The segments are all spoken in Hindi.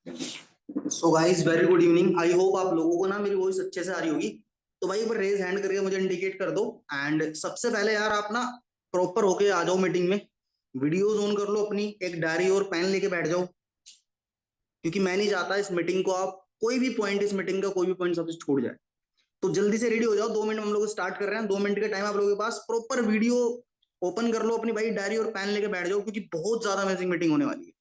So guys very good evening. I hope आप लोगों को ना मेरी वॉइस अच्छे से आ रही होगी। तो भाई एक बार रेज हैंड करके मुझे इंडिकेट कर दो। एंड सबसे पहले यार आप ना प्रॉपर होके आ जाओ मीटिंग में। वीडियोज ऑन कर लो अपनी, एक डायरी और पेन लेके बैठ जाओ, क्योंकि मैं नहीं चाहता इस मीटिंग को आप कोई भी पॉइंट, इस मीटिंग का कोई भी पॉइंट सबसे छूट जाए। तो जल्दी से रेडी हो जाओ, 2 मिनट हम लोग स्टार्ट कर रहे हैं। 2 मिनट का टाइम आप लोगों के पास, प्रॉपर वीडियो ओपन कर लो अपनी भाई, डायरी और पेन लेके बैठ जाओ, क्योंकि बहुत ज्यादा अमेजिंग मीटिंग होने वाली है।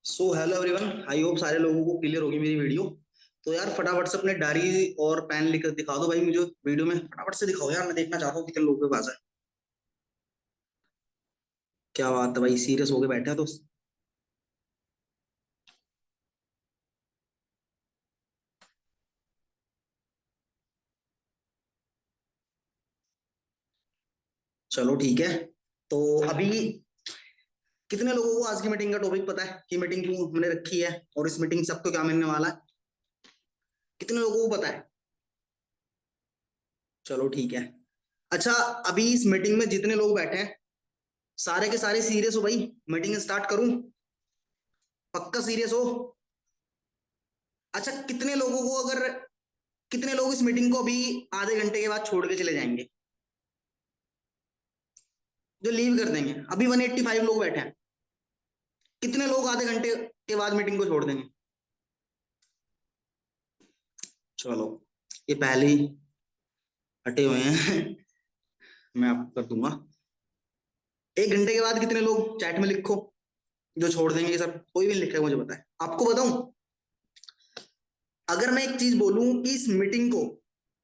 So hello everyone, I hope सारे लोगों को क्लियर होगी मेरी वीडियो। तो यार फटाफट से अपने डायरी और पेन लेकर दिखा दो भाई मुझे वीडियो में, फटाफट से दिखाओ यार, मैं देखना चाहता हूँ कितने लोगों के पास है। क्या बात है भाई, सीरियस होके बैठे हैं तो। चलो ठीक है। तो अभी कितने लोगों को आज की मीटिंग का टॉपिक पता है कि मीटिंग क्यों हमने रखी है और इस मीटिंग से सबको क्या मिलने वाला है? कितने लोगों को पता है? चलो ठीक है। अच्छा, अभी इस मीटिंग में जितने लोग बैठे हैं सारे के सारे सीरियस हो भाई? मीटिंग स्टार्ट करूं? पक्का सीरियस हो? अच्छा, कितने लोगों को अगर, कितने लोग इस मीटिंग को अभी आधे घंटे के बाद छोड़ के चले जाएंगे, जो लीव कर देंगे? अभी 185 लोग बैठे हैं, कितने लोग आधे घंटे के बाद मीटिंग को छोड़ देंगे? चलो, ये पहले ही हटे हुए हैं। मैं आपको कर दूंगा। 1 घंटे के बाद कितने लोग चैट में लिखो जो छोड़ देंगे ये सब। कोई भी लिखेगा मुझे बताए, आपको बताऊं? अगर मैं एक चीज बोलूं कि इस मीटिंग को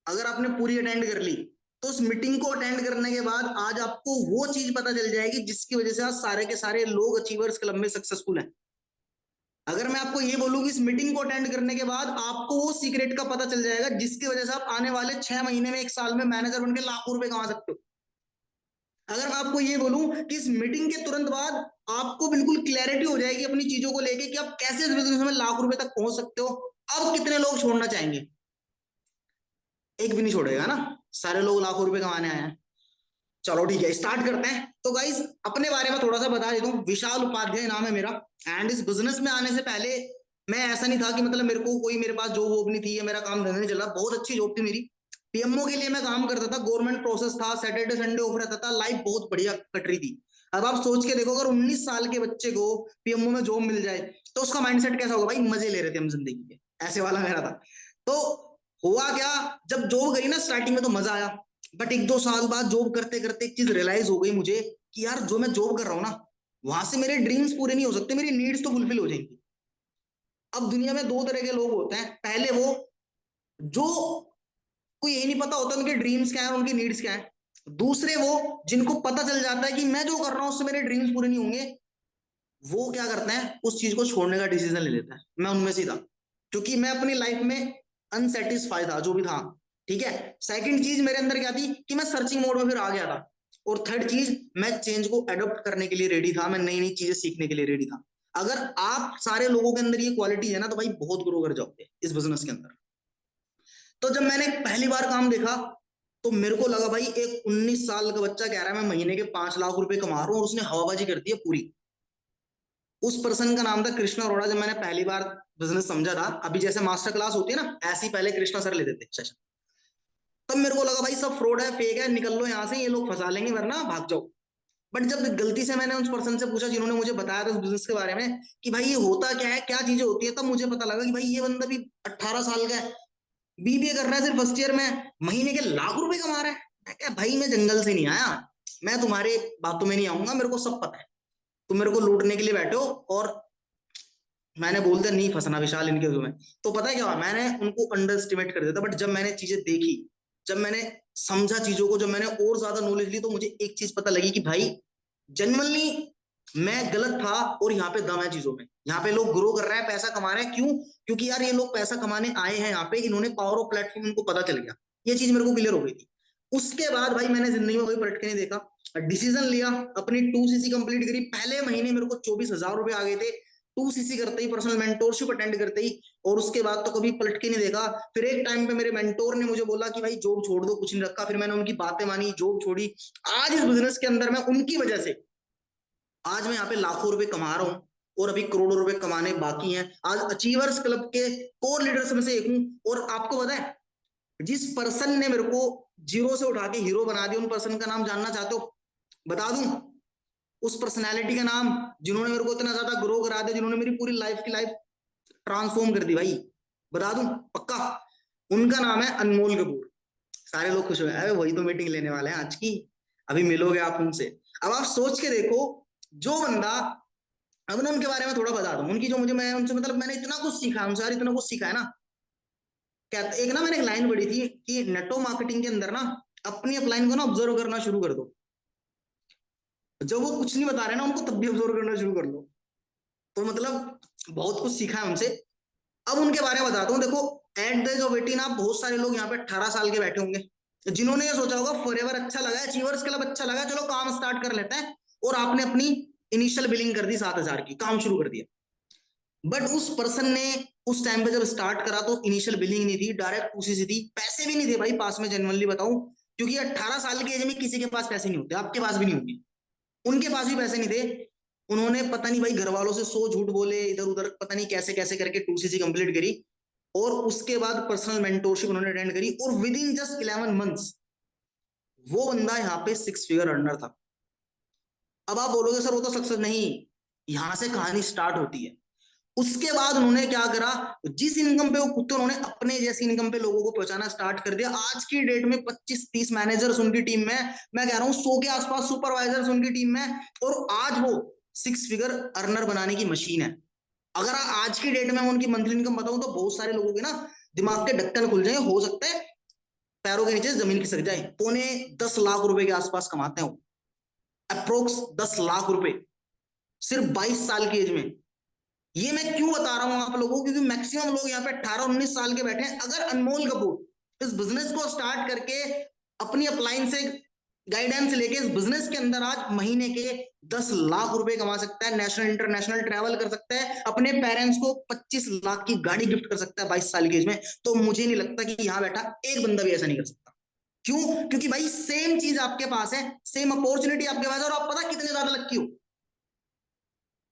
अगर आपने पूरी अटेंड कर ली, तो उस मीटिंग को अटेंड करने के बाद आज आपको वो चीज पता चल जाएगी जिसकी वजह से आज सारे के सारे लोग अचीवर्स क्लब में सक्सेसफुल हैं। अगर मैं आपको ये बोलूं कि इस मीटिंग को अटेंड करने के बाद आपको वो सीक्रेट का पता चल जाएगा जिसकी वजह से आप आने वाले 6 महीने में, 1 साल में मैनेजर बनकर लाखों रुपए कमा सकते हो। अगर मैं आपको ये बोलूं कि इस मीटिंग के तुरंत बाद आपको बिल्कुल क्लैरिटी हो जाएगी अपनी चीजों को लेके कि आप कैसे इस बिजनेस में लाख रुपए तक पहुंच सकते हो, अब कितने लोग छोड़ना चाहेंगे? एक भी नहीं छोड़ेगा ना, सारे लोग लाखों रुपए कमाने आए हैं। चलो ठीक है, स्टार्ट करते हैं। तो गाइस अपने बारे में थोड़ा सा बता देता हूँ। विशाल उपाध्याय नाम है मेरा। एंड इस बिजनेस में आने से पहले मैं ऐसा नहीं था कि मतलब मेरे को कोई, मेरे पास जॉब वॉब नहीं थी या मेरा काम धंधा नहीं चल रहा। बहुत अच्छी जॉब थी मेरी, पीएमओ के लिए मैं काम करता था, गवर्नमेंट प्रोसेस था, सैटरडे संडे ऑफ रहता था, लाइफ बहुत बढ़िया कट रही थी। अब आप सोच के देखो, अगर 19 साल के बच्चे को पीएमओ में जॉब मिल जाए तो उसका माइंडसेट कैसा होगा भाई? मजे ले रहे थे हम जिंदगी के, ऐसे वाला मेरा था। तो हुआ क्या, जब जॉब गई ना स्टार्टिंग में तो मजा आया, बट 1-2 साल बाद जॉब करते करते एक चीज रियलाइज हो गई मुझे कि यार जो मैं जॉब कर रहा हूँ ना, वहां से मेरे ड्रीम्स पूरे नहीं हो सकते, मेरी नीड्स तो फुलफिल हो जाएंगी। अब दुनिया में दो तरह के लोग होते हैं। पहले वो जो को यही नहीं पता होता उनके ड्रीम्स क्या है और उनकी नीड्स क्या है। दूसरे वो जिनको पता चल जाता है कि मैं जो कर रहा हूं उससे मेरे ड्रीम्स पूरे नहीं होंगे, वो क्या करते हैं, उस चीज को छोड़ने का डिसीजन ले लेता है। मैं उनमें से था, क्योंकि मैं अपनी लाइफ में अनसेटिस्फाइड था जो भी था। ठीक है। सेकंड चीज मेरे अंदर क्या थी कि मैं सर्चिंग मोड में फिर आ गया था। और थर्ड चीज, मैं चेंज को अडॉप्ट करने के लिए रेडी था, मैं नई नई चीजें सीखने के लिए रेडी था। अगर आप सारे लोगों के अंदर ये क्वालिटी है ना, तो भाई बहुत ग्रो कर जाओगे इस बिजनेस के अंदर। तो जब मैंने पहली बार काम देखा तो मेरे को लगा भाई, एक 19 साल का बच्चा कह रहा है मैं महीने के 5 लाख रुपए कमा रहा हूँ, और उसने हवाबाजी कर दी है पूरी। उस पर्सन का नाम था कृष्णा अरोड़ा। जब मैंने पहली बार बिजनेस समझा था, अभी जैसे मास्टर क्लास होती है ना, ऐसी पहले कृष्णा सर लेते थे सेशन। तब मेरे को लगा भाई सब फ्रॉड है, फेक है, निकल लो यहाँ से, ये लोग फंसा लेंगे वरना भाग जाओ। बट जब गलती से मैंने उस पर्सन से पूछा जिन्होंने मुझे बताया था उस बिजनेस के बारे में कि भाई ये होता क्या है, क्या चीजें होती है, तब मुझे पता लगा कि भाई ये बंदा भी 18 साल का है, बीबीए कर रहा है, सिर्फ फर्स्ट ईयर में, महीने के लाख रुपए कमा रहा है। मैं क्या भाई, मैं जंगल से नहीं आया, मैं तुम्हारे बातों में नहीं आऊंगा, मेरे को सब पता है, तुम मेरे को लूटने के लिए बैठे हो। और मैंने बोल दिया नहीं फंसना विशाल इनके में। तो पता है क्या हुआ, मैंने उनको अंडर एस्टिमेट कर दिया था, बट जब मैंने चीजें देखी, जब मैंने समझा चीजों को, जब मैंने और ज्यादा नॉलेज ली, तो मुझे एक चीज पता लगी कि भाई जनरली मैं गलत था और यहाँ पे दम है चीजों में। यहाँ पे लोग ग्रो कर रहे हैं, पैसा कमा रहे हैं, क्यों? क्योंकि यार ये लोग पैसा कमाने आए हैं यहाँ पे, इन्होंने पावर ऑफ प्लेटफॉर्म उनको पता चल गया, ये चीज मेरे को क्लियर हो गई थी। उसके बाद भाई मैंने जिंदगी में कोई पलट के नहीं देखा, डिसीजन लिया, अपनी 2 सीसी कंप्लीट करी, पहले महीने मेरे को 24,000 रुपए आ गए थे, 2 सीसी करते ही, पर्सनल मेंटोरशिप अटेंड करते ही। और उसके बाद तो कभी पलट के नहीं देखा। फिर एक टाइम पे मेरे मेंटोर ने मुझे बोला कि भाई जॉब छोड़ दो, कुछ नहीं रखा, फिर मैंने उनकी बातें मानी, जॉब छोड़ी। आज इस बिजनेस के अंदर मैं उनकी वजह से आज मैं यहाँ पे लाखों रुपए कमा रहा हूँ, और अभी करोड़ों रुपए कमाने बाकी हैं। आज अचीवर्स क्लब के कोर लीडर्स में से एक हूँ। और आपको पता है, जिस पर्सन ने मेरे को जीरो से उठा के हीरो बना दिया, उन पर्सन का नाम जानना चाहते हो? बता दूं उस पर्सनैलिटी का नाम, जिन्होंने मेरे को इतना ज्यादा ग्रो करा दिया, जिन्होंने मेरी पूरी लाइफ की लाइफ ट्रांसफॉर्म कर दी भाई। बता दूं पक्का, उनका नाम है अनमोल कपूर। सारे लोग खुश हुए, अरे वही तो मीटिंग लेने वाले हैं आज की, अभी मिलोगे आप उनसे। अब आप सोच के देखो, जो बंदा, अब ना उनके बारे में थोड़ा बता दूं, उनकी जो मुझे, मैं उनसे मतलब मैंने इतना कुछ सीखा उनसे यार, इतना कुछ सीखा है ना। कहते एक ना, मैंने एक लाइन पढ़ी थी कि नेटो मार्केटिंग के अंदर ना अपनी अपलाइन को ना ऑब्जर्व करना शुरू कर दो, जब वो कुछ नहीं बता रहे ना उनको तब भी ऑब्जर्व करना शुरू कर लो। तो मतलब बहुत कुछ सीखा है उनसे। अब उनके बारे में बताता हूँ। देखो, एट द एज ऑफ 18 आप बहुत सारे लोग यहाँ पे 18 साल के बैठे होंगे, जिन्होंने ये सोचा होगा फॉरएवर अच्छा लगा, अचीवर्स क्लब अच्छा लगा, चलो काम स्टार्ट कर लेते हैं, और आपने अपनी इनिशियल बिलिंग कर दी 7,000 की, काम शुरू कर दिया। बट उस पर्सन ने उस टाइम पे जब स्टार्ट करा तो इनिशियल बिलिंग नहीं थी, डायरेक्ट उसी से थी, पैसे भी नहीं थे भाई पास में, जेन्युइनली बताऊं, क्योंकि 18 साल की एज में किसी के पास पैसे नहीं होते, आपके पास भी नहीं होंगे, उनके पास भी पैसे नहीं थे। उन्होंने पता नहीं भाई घर वालों से 100 झूठ बोले, इधर उधर पता नहीं कैसे कैसे करके 2 सीसी कंप्लीट करी, और उसके बाद पर्सनल मेंटोरशिप उन्होंने अटेंड करी, और विद इन जस्ट 11 मंथ्स वो बंदा यहाँ पे 6 फिगर अर्नर था। अब आप बोलोगे सर वो तो सक्सेस नहीं, यहां से कहानी स्टार्ट होती है। उसके बाद उन्होंने क्या करा, जिस इनकम पे वो खुद थे, उन्होंने अपने जैसी इनकम पे लोगों को पहुंचाना स्टार्ट कर दिया। आज की डेट में 25-30 मैनेजर्स उनकी टीम में, मैं कह रहा हूँ 100 के आसपास सुपरवाइजर्स उनकी टीम में, और आज वो 6 फिगर अर्नर बनाने की मशीन है। अगर आज की डेट में मैं उनकी मंथली इनकम बताऊं तो बहुत सारे लोगों के ना दिमाग के ढक्कन खुल जाए, हो सकता है पैरों के नीचे जमीन खिसक जाए। 9.10 लाख रुपए के आसपास कमाते हैं वो, अप्रोक्स 10 लाख रुपए, सिर्फ 22 साल की एज में। ये मैं क्यों बता रहा हूं आप लोगों को, क्योंकि मैक्सिमम लोग यहाँ पे 18-19 साल के बैठे हैं। अगर अनमोल कपूर इस बिजनेस को स्टार्ट करके अपनी अपलाइन से गाइडेंस लेके इस बिजनेस के अंदर आज महीने के 10 लाख रुपए कमा सकता है, नेशनल इंटरनेशनल ट्रैवल कर सकता है, अपने पेरेंट्स को 25 लाख की गाड़ी गिफ्ट कर सकता है 22 साल की एज में, तो मुझे नहीं लगता कि यहाँ बैठा एक बंदा भी ऐसा नहीं कर सकता। क्यों? क्योंकि भाई सेम चीज आपके पास है, सेम अपॉर्चुनिटी आपके पास है, और आप पता कितने ज्यादा लक्की हो,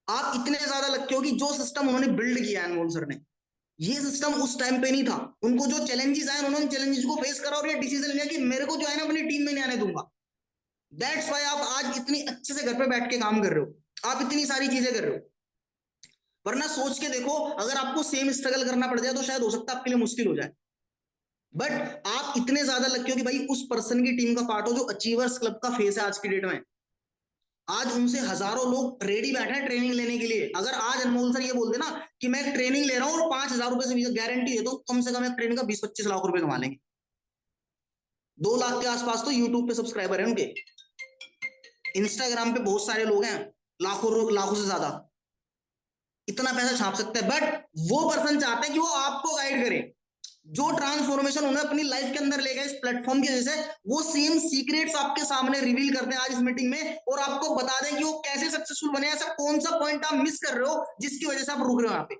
आप इतने ज्यादा लक्की हो कि जो सिस्टम उन्होंने बिल्ड किया है अनमोल सर ने, ये सिस्टम उस टाइम पे नहीं था। उनको जो चैलेंजेस आए उन्होंने चैलेंजेस को फेस करा, और ये डिसीजन लिया कि मेरे को जो है ना अपनी टीम में नहीं आने दूंगा। दैट्स वाई आप आज इतनी अच्छे से घर पे बैठ के काम कर रहे हो, आप इतनी सारी चीजें कर रहे हो। वरना सोच के देखो, अगर आपको सेम स्ट्रगल करना पड़ जाए तो शायद हो सकता है आपके लिए मुश्किल हो जाए। बट आप इतने ज्यादा लकी हो कि भाई उस पर्सन की टीम का पार्ट हो जो अचीवर्स क्लब का फेस है आज की डेट में। आज उनसे हजारों लोग रेडी बैठे हैं ट्रेनिंग लेने के लिए। अगर आज अनमोल सर ये बोल देना कि मैं ट्रेनिंग ले रहा हूँ और 5,000 रुपए से गारंटी देता हूँ, कम से कम एक ट्रेनिंग का 20-25 लाख रुपए कमा लेंगे। 2 लाख के आसपास तो यूट्यूब पे सब्सक्राइबर है उनके, इंस्टाग्राम पे बहुत सारे लोग हैं, लाखों लाखों से ज्यादा, इतना पैसा छाप सकते हैं। बट वो पर्सन चाहते हैं कि वो आपको गाइड करे, जो ट्रांसफॉर्मेशन उन्हें अपनी लाइफ के अंदर ले गए इस प्लेटफॉर्म की वजह से, वो सेम सीक्रेट्स आपके सामने रिवील करते हैं आज इस मीटिंग में, और आपको बता दें कि वो कैसे सक्सेसफुल बने, ऐसा कौन सा पॉइंट आप मिस कर रहे हो जिसकी वजह से आप रुक रहे हो यहाँ पे।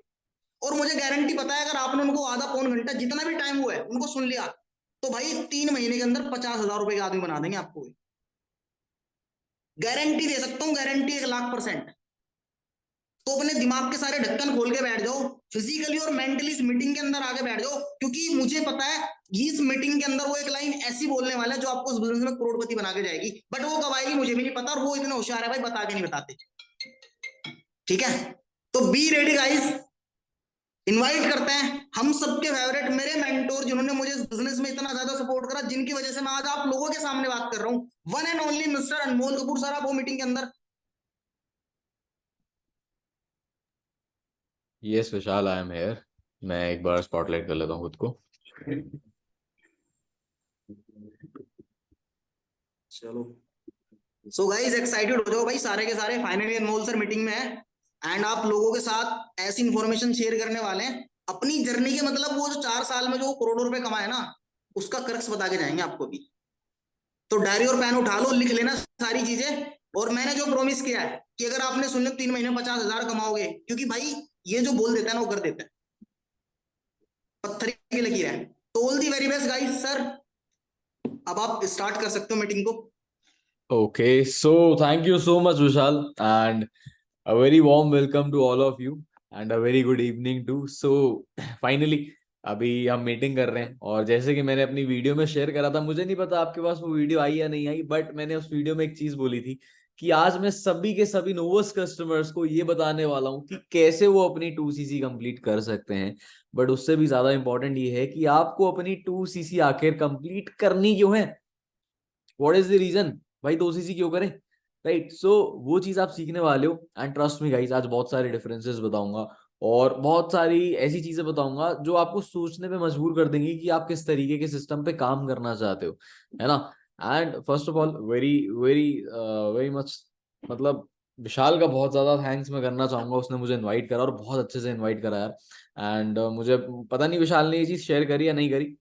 और मुझे गारंटी पता है, अगर आपने उनको आधा पौन घंटा जितना भी टाइम हुआ है उनको सुन लिया, तो भाई 3 महीने के अंदर 50,000 रुपए के आदमी बना देंगे आपको, गारंटी दे सकता हूँ, गारंटी 1,00,000%। तो अपने दिमाग के सारे ढक्कन खोल के बैठ जाओ, फिजिकली और मेंटली इस मीटिंग के अंदर आके बैठ जाओ, क्योंकि मुझे पता है इस मीटिंग के अंदर वो एक लाइन ऐसी बोलने वाला है जो आपको उस बिजनेस में करोड़पति बना के जाएगी, बट वो कब आएगी मुझे भी नहीं पता, और वो इतने होशियार है भाई, बता के नहीं बताते। ठीक है, तो बी रेडी गाइस। इनवाइट करते हैं हम सबके फेवरेट, मेरे मेंटोर, जिन्होंने मुझे इस बिजनेस में इतना ज्यादा सपोर्ट करा, जिनकी वजह से मैं आज आप लोगों के सामने बात कर रहा हूँ, one and only mister Anmol Kapoor sir, आप वो मीटिंग के अंदर। Yes Vishal, I am here. मैं एक बार स्पॉटलाइट कर लेता हूँ खुद को। चलो, सो गाइस एक्साइटेड हो जाओ भाई, सारे के सारे फाइनली अनमोल सर मीटिंग में है, एंड आप लोगों के साथ ऐसी इंफॉर्मेशन शेयर करने वाले हैं अपनी जर्नी के, मतलब वो जो 4 साल में जो करोड़ों रुपए कमाए ना, उसका क्रक्स बता के जाएंगे आपको भी। तो डायरी और पेन उठा लो, लिख लेना सारी चीजें, और मैंने जो प्रॉमिस किया है कि अगर आपने सुन लिया 3 महीने में 50,000 कमाओगे, क्योंकि भाई ये जो बोल देता है ना वो कर देता है, पत्थर की लकीर है। तो all the very best guys sir, अब आप स्टार्ट कर सकते हो मीटिंग को। Okay, so thank you so much, Vishal, and a very warm welcome to all of you, and a very good evening too. So, finally, अभी हम मीटिंग कर रहे हैं, और जैसे कि मैंने अपनी वीडियो में शेयर करा था, मुझे नहीं पता आपके पास वो वीडियो आई या नहीं आई, बट मैंने उस वीडियो में एक चीज बोली थी कि आज मैं सभी के सभी नोवस कस्टमर्स को ये बताने वाला हूँ कि कैसे वो अपनी 2cc कंप्लीट कर सकते हैं। बट उससे भी ज्यादा इंपॉर्टेंट ये है कि आपको अपनी 2cc आखिर कंप्लीट करनी क्यों है। व्हाट इज द रीजन, भाई 2cc क्यों करें। राइट, सो वो चीज आप सीखने वाले हो, एंड ट्रस्ट मी गाइस, आज बहुत सारे डिफरेंसेस बताऊंगा और बहुत सारी ऐसी चीजें बताऊंगा जो आपको सोचने पे मजबूर कर देंगी कि आप किस तरीके के सिस्टम पे काम करना चाहते हो, है ना। And first of all very very very much, मतलब विशाल का बहुत ज्यादा थैंक्स मैं करना चाहूंगा, उसने मुझे इनवाइट करा और बहुत अच्छे से इनवाइट करा यार। एंड मुझे पता नहीं विशाल ने ये चीज शेयर करी या नहीं करी,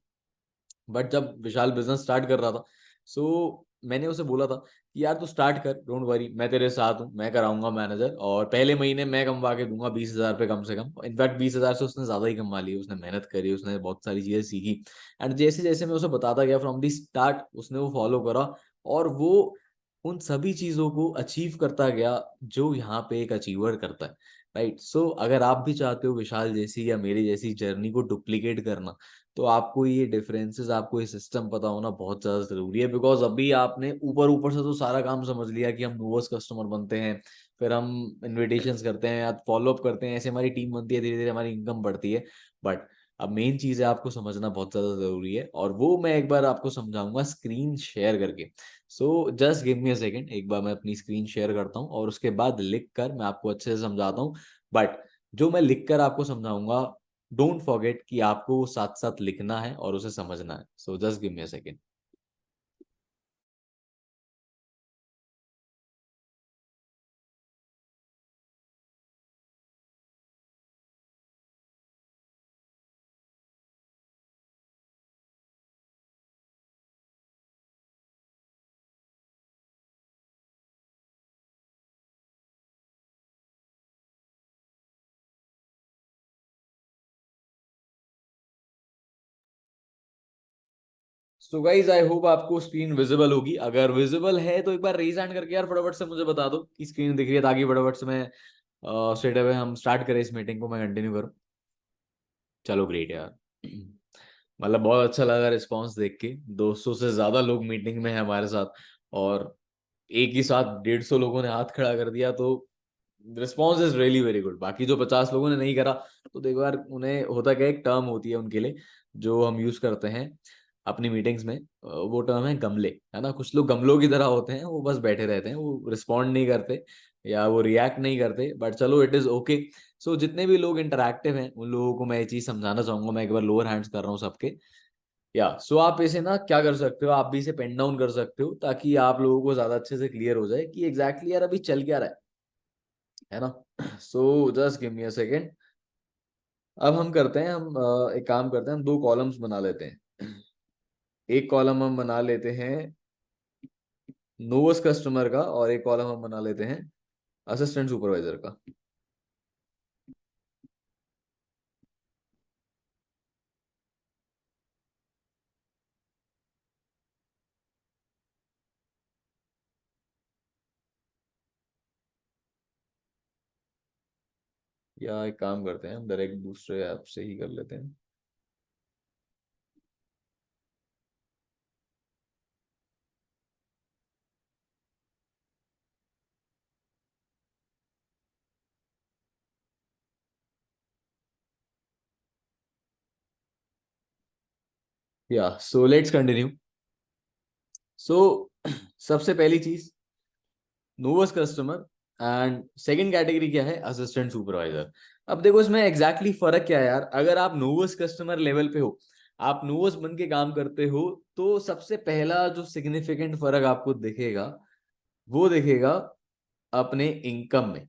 बट जब विशाल बिजनेस स्टार्ट कर रहा था, सो मैंने उसे बोला था कि यार तू स्टार्ट कर, डोंट वरी, मैं तेरे साथ हूँ, मैं कराऊंगा मैनेजर, और पहले महीने मैं कमवा के दूंगा 20,000 पे कम से कम। इनफैक्ट 20,000 से उसने ज्यादा ही कमा लिया, उसने मेहनत करी, उसने बहुत सारी चीजें सीखी, एंड जैसे जैसे मैं उसे बताता गया फ्रॉम दी स्टार्ट, उसने वो फॉलो करा, और वो उन सभी चीजों को अचीव करता गया जो यहाँ पे एक अचीवर करता है। राइट, सो अगर आप भी चाहते हो विशाल जैसी या मेरी जैसी जर्नी को डुप्लीकेट करना, तो आपको ये डिफरेंसेस, आपको ये सिस्टम पता होना बहुत ज्यादा जरूरी है। बिकॉज अभी आपने ऊपर ऊपर से तो सारा काम समझ लिया कि हम नोवस कस्टमर बनते हैं, फिर हम इनविटेशंस करते हैं या फॉलो अप करते हैं, ऐसे हमारी टीम बनती है, धीरे धीरे हमारी इनकम बढ़ती है। बट अब मेन चीज है आपको समझना बहुत ज्यादा जरूरी है, और वो मैं एक बार आपको समझाऊंगा स्क्रीन शेयर करके। So just give me a second, एक बार मैं अपनी स्क्रीन शेयर करता हूँ और उसके बाद लिख कर मैं आपको अच्छे से समझाता हूँ। बट जो मैं लिख कर आपको समझाऊंगा, डोंट फॉरगेट कि आपको वो साथ साथ लिखना है और उसे समझना है। So just give me a second. So guys I hope आपको स्क्रीन विजिबल होगी, अगर विजिबल है तो एक बार रेज हैंड करके यार फटाफट से मुझे बता दो कि स्क्रीन दिख रही है, ताकि फटाफट से मैं स्ट्रेट अवे हम स्टार्ट करें इस मीटिंग को, मैं कंटिन्यू करूँ। चलो ग्रेट यार। मतलब बहुत अच्छा लगा रिस्पांस देख के, 200 से ज्यादा लोग मीटिंग में हैं हमारे साथ, और एक ही साथ 150 लोगों ने हाथ खड़ा कर दिया, तो response is really very good. बाकी जो 50 लोगों ने नहीं करा, तो देखो यार, उन्हें होता क्या, एक टर्म होती है उनके लिए जो हम यूज करते हैं अपनी मीटिंग्स में, वो टर्म है गमले, है ना। कुछ लोग गमलों की तरह होते हैं, वो बस बैठे रहते हैं, वो रिस्पॉन्ड नहीं करते या वो रिएक्ट नहीं करते, बट चलो इट इज ओके। सो जितने भी लोग इंटरैक्टिव हैं उन लोगों को मैं ये चीज समझाना चाहूंगा, मैं एक बार लोअर हैंड्स कर रहा हूँ सबके। या सो आप इसे ना क्या कर सकते हो, आप भी इसे पेन डाउन कर सकते हो, ताकि आप लोगों को ज्यादा अच्छे से क्लियर हो जाए कि एग्जैक्टली यार अभी चल क्या रहा है ना। So just give me a second. अब हम करते हैं, हम एक काम करते हैं, हम दो कॉलम्स बना लेते हैं। एक कॉलम हम बना लेते हैं नोवस कस्टमर का, और एक कॉलम हम बना लेते हैं असिस्टेंट सुपरवाइजर का। या एक काम करते हैं, हम डायरेक्ट दूसरे ऐप से ही कर लेते हैं। या सो लेट्स कंटिन्यू। सो सबसे पहली चीज, नोवेस्ट कस्टमर, एंड सेकंड कैटेगरी क्या है, असिस्टेंट सुपरवाइजर। अब देखो इसमें एग्जैक्टली फर्क क्या है यार। अगर आप नोवेस्ट कस्टमर लेवल पे हो, आप नोवेस्ट बन के काम करते हो, तो सबसे पहला जो सिग्निफिकेंट फर्क आपको दिखेगा वो दिखेगा अपने इनकम में।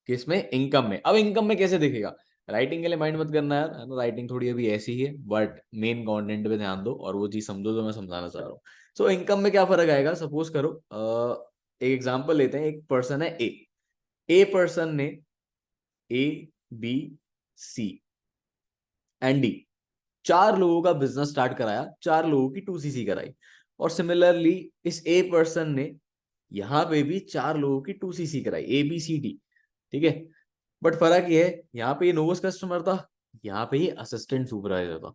किसमें? इनकम में। अब इनकम में कैसे दिखेगा? राइटिंग के लिए माइंड मत करना यार, है ना, राइटिंग थोड़ी अभी ऐसी ही है, बट मेन कंटेंट पे ध्यान दो और वो चीज समझो जो मैं समझाना चाह रहा हूँ। सो इनकम में क्या फर्क आएगा, सपोज करो एक एग्जांपल लेते हैं। एक पर्सन है ए पर्सन ने ए, बी, सी एंड डी, चार लोगों का बिजनेस स्टार्ट कराया, चार लोगों की 2cc कराई। और सिमिलरली इस ए पर्सन ने यहां पे भी चार लोगों की 2cc कराई, ए बी सी डी। ठीक है, बट फर्क ये है, यहाँ पे ये नोवेस्ट कस्टमर था, यहाँ पे ये असिस्टेंट सुपरवाइजर था।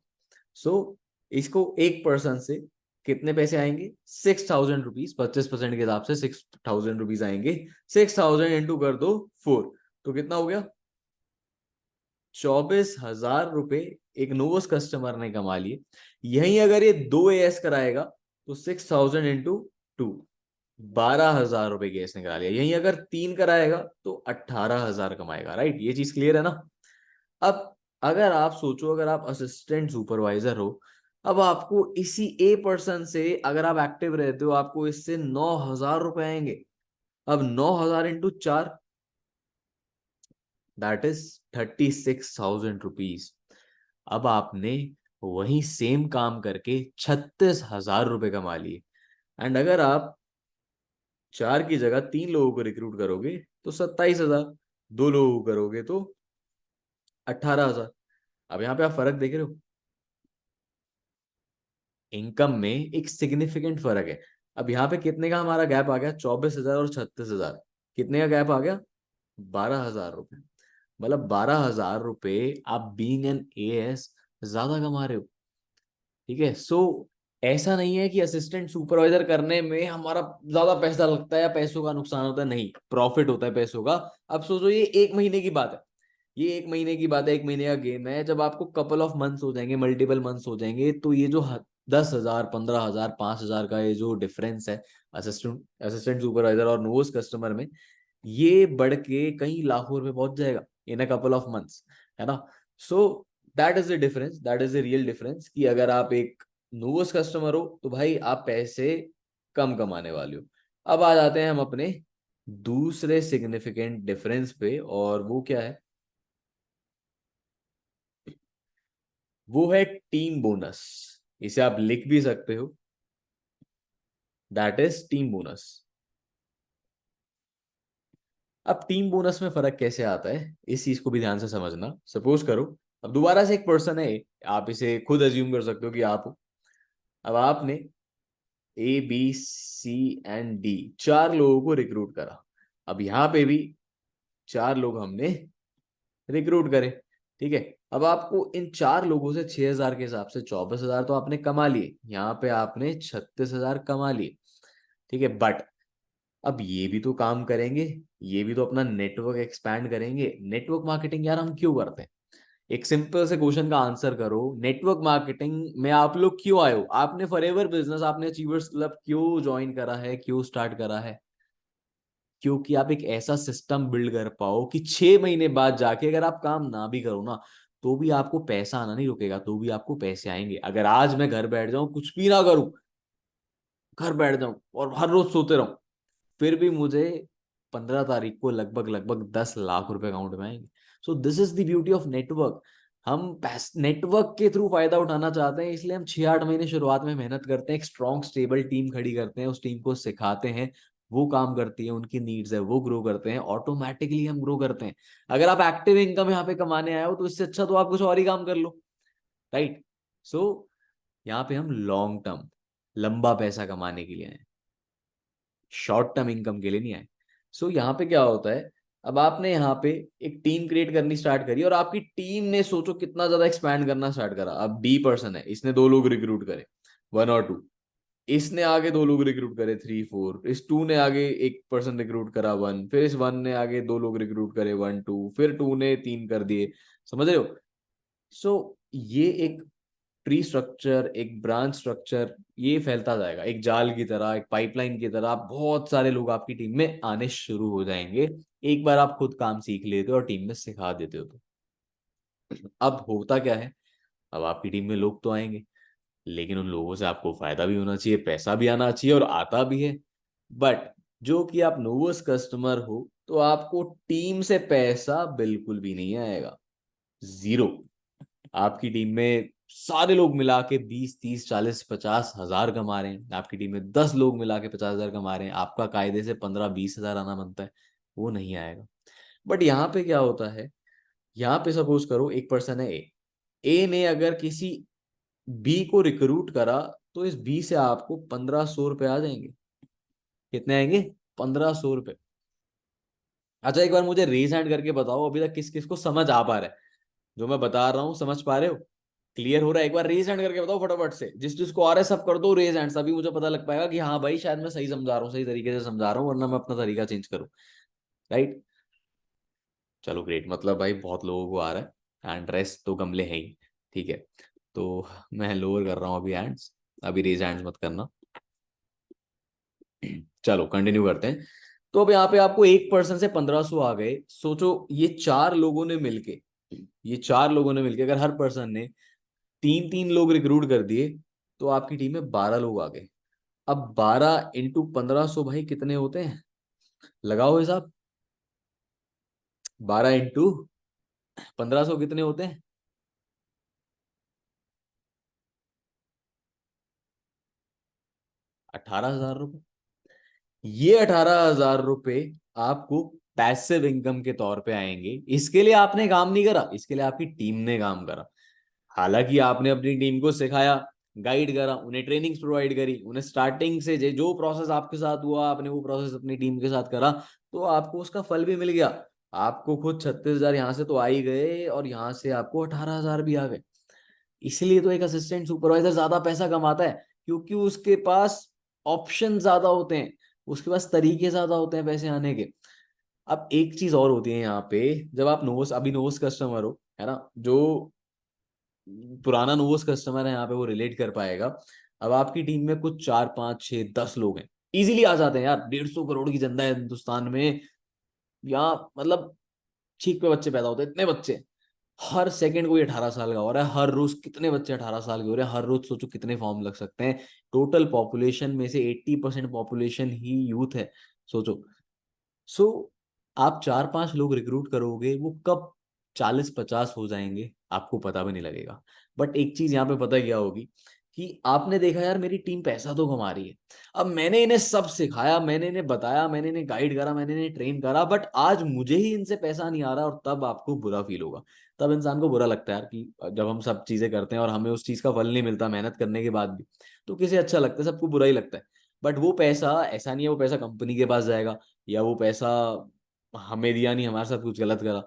सो इसको एक पर्सन से कितने पैसे आएंगे? 6,000 रुपीज, 25% के हिसाब से 6,000 रुपीज आएंगे। 6,000 इंटू कर दो 4, तो कितना हो गया? 24,000 रुपए एक नोवस कस्टमर ने कमा लिए। यही अगर ये 2 AS कराएगा तो 6,000 इंटू 2, 12,000 रुपए गैस ने करा लिया। यही अगर 3 कराएगा तो 18,000 कमाएगा। राइट, ये चीज क्लियर है ना? अब अगर आप सोचो, अगर आप असिस्टेंट सुपरवाइजर हो, अब आपको इसी ए पर्सन से अगर आप एक्टिव रहते हो, आपको इससे 9,000 रुपए आएंगे। अब 9,000 इंटू 4, दैट इज 36,000 रुपीज। अब आपने वही सेम काम करके 36,000 रुपए कमा लिए। एंड अगर आप 4 की जगह 3 लोगों को रिक्रूट करोगे तो 27,000, 2 लोगों को करोगे तो 18,000। अब यहाँ पे आप फर्क देख रहे हो, इनकम में एक सिग्निफिकेंट फर्क है। अब यहाँ पे कितने का हमारा गैप आ गया? 24,000 और 36,000। कितने का गैप आ गया? 12,000 रुपए। मतलब 12,000 रुपए आप बीइंग एन एएस ज्यादा कमा रहे हो। ठीक है, सो ऐसा नहीं है कि असिस्टेंट सुपरवाइजर करने में हमारा ज्यादा पैसा लगता है या पैसों का नुकसान होता है, नहीं, प्रॉफिट होता है पैसों का। अब सोचो ये 1 महीने की बात है, ये 1 महीने की बात है, 1 महीने का गेम है। जब आपको कपल ऑफ मंथ्स हो जाएंगे, मल्टीपल मंथ्स हो जाएंगे, तो ये जो 10,000, 15,000, 5,000 का ये जो डिफरेंस है असिस्टेंट असिस्टेंट सुपरवाइजर और नोवेस्ट कस्टमर में, ये बढ़ के कई लाखों रुपए पहुंच जाएगा इन अ कपल ऑफ मंथ्स, है ना? So that is the difference, that is the real difference, कि अगर आप एक नोवेस्ट कस्टमर हो तो भाई आप पैसे कम कमाने वाले हो। अब आ जाते हैं हम अपने दूसरे सिग्निफिकेंट डिफरेंस पे, और वो क्या है? वो है टीम बोनस। इसे आप लिख भी सकते हो, दैट इज टीम बोनस। अब टीम बोनस में फर्क कैसे आता है, इस चीज को भी ध्यान से समझना। सपोज करो, अब दोबारा से एक पर्सन है, आप इसे खुद अज्यूम कर सकते हो कि आप हो। अब आपने A B C and D चार लोगों को रिक्रूट करा। अब यहाँ पे भी चार लोग हमने रिक्रूट करे। ठीक है, अब आपको इन चार लोगों से 6,000 के हिसाब से 24,000 तो आपने कमा लिए, यहाँ पे आपने 36,000 कमा लिए। ठीक है, बट अब ये भी तो काम करेंगे, ये भी तो अपना नेटवर्क एक्सपैंड करेंगे। नेटवर्क मार्केटिंग यार हम क्यों करते हैं? एक सिंपल से क्वेश्चन का आंसर करो, नेटवर्क मार्केटिंग में आप लोग क्यों आए हो? आपने फॉरएवर बिजनेस, आपने अचीवर्स क्लब क्यों ज्वाइन करा है, क्यों स्टार्ट करा है? क्योंकि आप एक ऐसा सिस्टम बिल्ड कर पाओ कि 6 महीने बाद जाके अगर आप काम ना भी करो ना, तो भी आपको पैसा आना नहीं रुकेगा, तो भी आपको पैसे आएंगे। अगर आज मैं घर बैठ जाऊं, कुछ भी ना करूं, घर बैठ जाऊं और हर रोज सोते रहूं, फिर भी मुझे 15 तारीख को लगभग लगभग 10 लाख रुपए अकाउंट में आएंगे। So this is the beauty of network. हम नेटवर्क के थ्रू फायदा उठाना चाहते हैं, इसलिए हम 6-8 महीने शुरुआत में मेहनत करते हैं, एक स्ट्रॉन्ग स्टेबल टीम खड़ी करते हैं, उस टीम को सिखाते हैं, वो काम करती है, उनकी नीड्स है वो ग्रो करते हैं, ऑटोमेटिकली हम ग्रो करते हैं। अगर आप एक्टिव इनकम यहाँ पे कमाने आए हो, तो इससे अच्छा तो आप कुछ और ही काम कर लो। राइट, सो यहाँ पे हम लॉन्ग टर्म, लंबा पैसा कमाने के लिए आए, शॉर्ट टर्म इनकम के लिए नहीं आए। सो यहाँ पे क्या होता है, अब आपने यहाँ पे एक टीम क्रिएट करनी स्टार्ट करी और आपकी टीम ने सोचो कितना ज्यादा एक्सपैंड करना स्टार्ट करा। अब डी पर्सन है, इसने 2 लोग रिक्रूट करे, 1 और 2, इसने आगे 2 लोग रिक्रूट करे, 3 4, इस 2 ने आगे 1 पर्सन रिक्रूट करा, 1, फिर इस 1 ने आगे 2 लोग रिक्रूट करे, 1 2, फिर 2 ने 3 कर दिए। समझ रहे हो? सो ये एक ट्री स्ट्रक्चर, एक ब्रांच स्ट्रक्चर, ये फैलता जाएगा एक जाल की तरह, एक पाइपलाइन की तरह। बहुत सारे लोग आपकी टीम में आने शुरू हो जाएंगे एक बार आप खुद काम सीख लेते हो और टीम में सिखा देते हो तो। अब होता क्या है, अब आपकी टीम में लोग तो आएंगे, लेकिन उन लोगों से आपको फायदा भी होना चाहिए, पैसा भी आना चाहिए और आता भी है। बट जो कि आप नोवस कस्टमर हो तो आपको टीम से पैसा बिल्कुल भी नहीं आएगा, जीरो। आपकी टीम में सारे लोग मिला के 20 30 40 50 हजार कमा रहे हैं, आपकी टीम में 10 लोग मिला के 50 हजार कमा रहे हैं, आपका कायदे से 15 20 हजार आना बनता है, वो नहीं आएगा। बट यहाँ पे क्या होता है, यहाँ पे सपोज करो एक पर्सन है ए, ए ने अगर किसी बी को रिक्रूट करा तो इस बी से आपको 1500 रुपये आ जाएंगे। कितने आएंगे? 1500 रुपये। अच्छा एक बार मुझे रेज हैंड करके बताओ अभी तक किस किस को समझ आ पा रहा है, जो मैं बता रहा हूँ समझ पा रहे हो, क्लियर हो रहा है? एक बार रेज हैंड करके बताओ फटाफट से, जिस जिसको आ रहा है सब कर दो रेज हैंड, तभी मुझे पता लग पाएगा कि हाँ भाई शायद मैं सही समझा रहा हूँ, सही तरीके से समझा रहा हूँ, वरना मैं अपना तरीका चेंज करूँ। राइट? चलो ग्रेट, मतलब भाई बहुत लोगों को आ रहा है, एंड रेस्ट तो गमले है ही। ठीक है, तो मैं लोअर कर रहा हूँ अभी हैंड्स, अभी रेज हैंड्स मत करना। चलो कंटिन्यू करते हैं। तो अब यहाँ पे आपको 1 पर्सन से 1500 आ गए। सोचो ये 4 लोगों ने मिलके, ये 4 लोगों ने मिलके अगर हर पर्सन ने 3 3 लोग रिक्रूट कर दिए तो आपकी टीम में 12 लोग आ गए। अब 12 × 1500 भाई कितने होते हैं? लगाओ हिसाब। 12 × 1500 कितने होते हैं? 18 हजार रुपये। ये 18 हजार रुपये आपको पैसिव इनकम के तौर पे आएंगे। इसके लिए आपने काम नहीं करा, इसके लिए आपकी टीम ने काम करा। हालांकि आपने अपनी टीम को सिखाया, गाइड करा, उन्हें ट्रेनिंग्स प्रोवाइड करी, उन्हें स्टार्टिंग से जो प्रोसेस आपके साथ हुआ आपने वो प्रोसेस अपनी टीम के साथ करा, तो आपको उसका फल भी मिल गया। आपको खुद 36 हजार यहाँ से तो आ ही गए और यहाँ से आपको 18 हजार भी आ गए। इसलिए तो एक असिस्टेंट सुपरवाइजर ज्यादा पैसा कमाता है, क्योंकि उसके पास ऑप्शन ज्यादा होते हैं, उसके पास तरीके ज्यादा होते हैं पैसे आने के। अब एक चीज और होती है यहाँ पे, जब आप नोवस, अभी नोवस कस्टमर हो, है ना, जो पुराना नोवस कस्टमर है यहाँ पे वो रिलेट कर पाएगा। अब आपकी टीम में कुछ 4 5 6 10 लोग हैं, इजीली आ जाते हैं यार, 150 करोड़ की जनता है हिंदुस्तान में, यहाँ मतलब छीक पे बच्चे पैदा होते हैं, इतने बच्चे। हर सेकंड कोई 18 साल का हो रहा है, हर रोज कितने बच्चे 18 साल के हो रहे हैं, हर रोज सोचो कितने फॉर्म लग सकते हैं। टोटल पॉपुलेशन में से 80% पॉपुलेशन ही यूथ है, सोचो। सो आप 4 5 लोग रिक्रूट करोगे, वो कब 40 50 हो जाएंगे आपको पता भी नहीं लगेगा। बट एक चीज यहाँ पे पता क्या होगी, कि आपने देखा यार मेरी टीम पैसा तो कमा रही है, अब मैंने इन्हें सब सिखाया, मैंने इन्हें बताया, मैंने इन्हें गाइड करा, मैंने इन्हें ट्रेन करा, बट आज मुझे ही इनसे पैसा नहीं आ रहा, और तब आपको बुरा फील होगा। तब इंसान को बुरा लगता है यार, कि जब हम सब चीजें करते हैं और हमें उस चीज का फल नहीं मिलता मेहनत करने के बाद भी, तो किसे अच्छा लगता है? सबको बुरा ही लगता है। बट वो पैसा ऐसा नहीं है वो पैसा कंपनी के पास जाएगा, या वो पैसा हमें दिया नहीं, हमारे साथ कुछ गलत करा,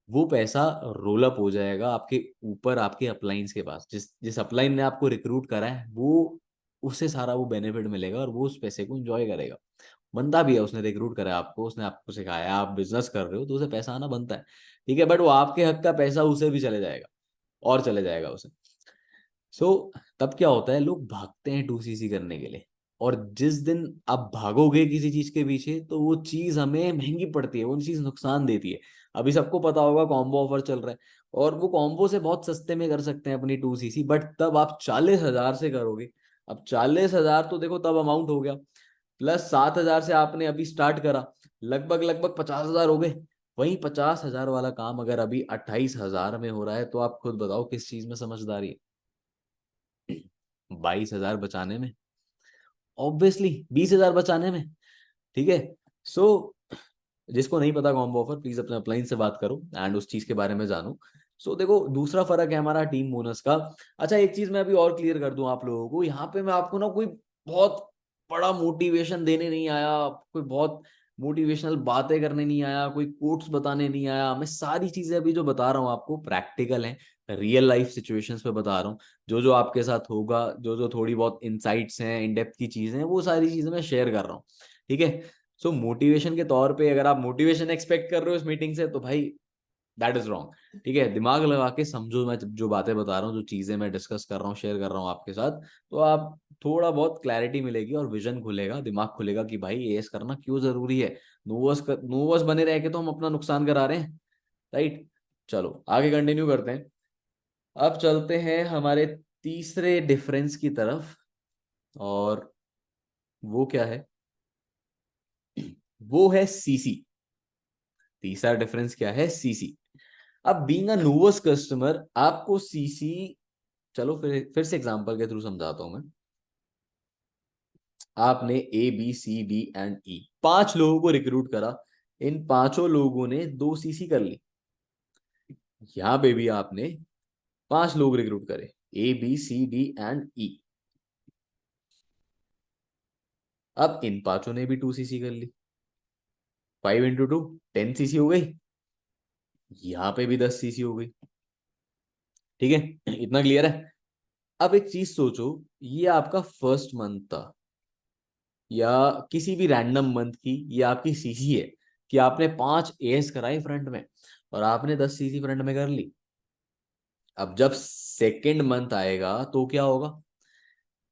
वो पैसा रोल अप हो जाएगा आपके ऊपर, आपके अपलाइंस के पास। जिस जिस अपलाइन ने आपको रिक्रूट करा है वो, उससे सारा वो बेनिफिट मिलेगा और वो उस पैसे को एंजॉय करेगा। बनता भी है, उसने रिक्रूट करा है आपको, उसने आपको सिखाया, आप बिजनेस कर रहे हो तो उसे पैसा आना बनता है। ठीक है, बट वो आपके हक का पैसा उसे भी चले जाएगा, और चले जाएगा उसे। सो तब क्या होता है, लोग भागते हैं 2CC करने के लिए, और जिस दिन आप भागोगे किसी चीज के पीछे तो वो चीज हमें महंगी पड़ती है, वो चीज नुकसान देती है। अभी सबको पता होगा कॉम्बो ऑफर चल रहा है, और वो कॉम्बो से बहुत सस्ते में कर सकते हैं अपनी 2CC, बट तब आप 40 हजार से करोगे। अब 40 हजार तो देखो तब अमाउंट हो गया, प्लस 7 हजार से आपने अभी स्टार्ट करा, लगभग लगभग 50 हजार हो गए। वही 50 हजार वाला काम अगर अभी 28 हजार में हो रहा है, तो आप खुद बताओ किस चीज में समझदारी है? 22 हजार बचाने में, ऑब्वियसली 20 हजार बचाने में। ठीक है। सो जिसको नहीं पता कॉम्बो ऑफर, प्लीज अपने अपलाइन से बात करो एंड उस चीज के बारे में जानो। सो देखो दूसरा फर्क है हमारा टीम बोनस का। अच्छा एक चीज मैं अभी और क्लियर कर दूं आप लोगों को, यहाँ पे मैं आपको ना कोई बहुत बड़ा मोटिवेशन देने नहीं आया, कोई बहुत मोटिवेशनल बातें करने नहीं आया, कोई कोट्स बताने नहीं आया। मैं सारी चीजें अभी जो बता रहा हूँ आपको प्रैक्टिकल है, रियल लाइफ सिचुएशंस पे बता रहा हूँ। जो जो आपके साथ होगा, जो जो थोड़ी बहुत इंसाइट्स हैं, इन डेप्थ की चीजें हैं, वो सारी चीजें मैं शेयर कर रहा हूँ। ठीक है। सो मोटिवेशन के तौर पे अगर आप मोटिवेशन एक्सपेक्ट कर रहे हो इस मीटिंग से, तो भाई दैट इज रॉन्ग। ठीक है, दिमाग लगा के समझो मैं जो बातें बता रहा हूँ, जो चीजें मैं डिस्कस कर रहा हूँ, शेयर कर रहा हूँ आपके साथ, तो आप थोड़ा बहुत क्लैरिटी मिलेगी और विजन खुलेगा, दिमाग खुलेगा कि भाई ये करना क्यों जरूरी है। नोवर्स बने रह के तो हम अपना नुकसान करा रहे हैं। राइट। चलो आगे कंटिन्यू करते हैं। अब चलते हैं हमारे तीसरे डिफरेंस की तरफ, और वो क्या है? वो है सीसी। तीसरा डिफरेंस क्या है? सीसी। अब बीइंग अ नोवस कस्टमर आपको सीसी, चलो फिर से एग्जांपल के थ्रू समझाता हूं मैं। आपने A B C D and E 5 लोगों को रिक्रूट करा। इन 5 लोगों ने 2 सीसी कर ली। यहां पे भी आपने 5 लोग रिक्रूट करे, A B C D and E. अब इन 5 ने भी 2 सीसी कर ली। 5 × 2 10 सीसी हो गई। यहां पे भी 10 सीसी हो गई। ठीक है, इतना क्लियर है? अब एक चीज सोचो, ये आपका फर्स्ट मंथ था, या किसी भी रैंडम मंथ की ये आपकी सीसी है कि आपने 5 एएस कराई फ्रंट में और आपने 10 सीसी फ्रंट में कर ली। अब जब सेकेंड मंथ आएगा तो क्या होगा?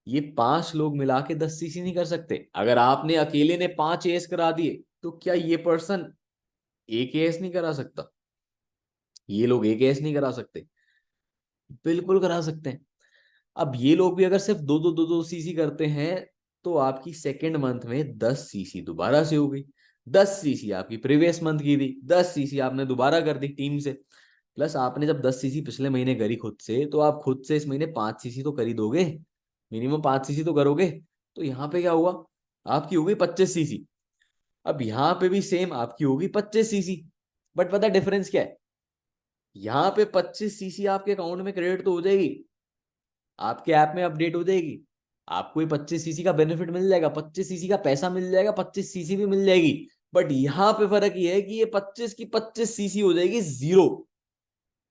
ये 5 लोग मिला के 10 सीसी नहीं कर सकते। अगर आपने अकेले ने 5 एएस करा दिए तो क्या ये पर्सन एक एएस नहीं करा सकता? ये लोग एक एएस नहीं करा सकते? बिल्कुल करा सकते हैं। अब ये लोग भी अगर सिर्फ दो सीसी करते हैं, तो आपकी सेकेंड मंथ में 10 सीसी दोबारा से हो गई। 10 सीसी आपकी प्रीवियस मंथ की थी, 10 सीसी आपने दोबारा कर दी टीम से। प्लस आपने जब 10 सीसी पिछले महीने करी खुद से, तो आप खुद से इस महीने 5 सीसी तो कर ही दोगे, मिनिमम 5 सीसी तो करोगे। तो यहाँ पे क्या हुआ? आपकी होगी 25 सीसी। अब यहाँ पे भी सेम आपकी होगी 25 सीसी। बट पता है डिफरेंस क्या है? यहाँ पे 25 सीसी आपके अकाउंट में क्रेडिट तो हो जाएगी, आपके ऐप में अपडेट हो जाएगी, आपको ये 25 सीसी का बेनिफिट मिल जाएगा, 25 सीसी का पैसा मिल जाएगा, 25 सीसी भी मिल जाएगी। बट यहां पे फर्क ये है कि ये 25 की 25 सीसी हो जाएगी जीरो,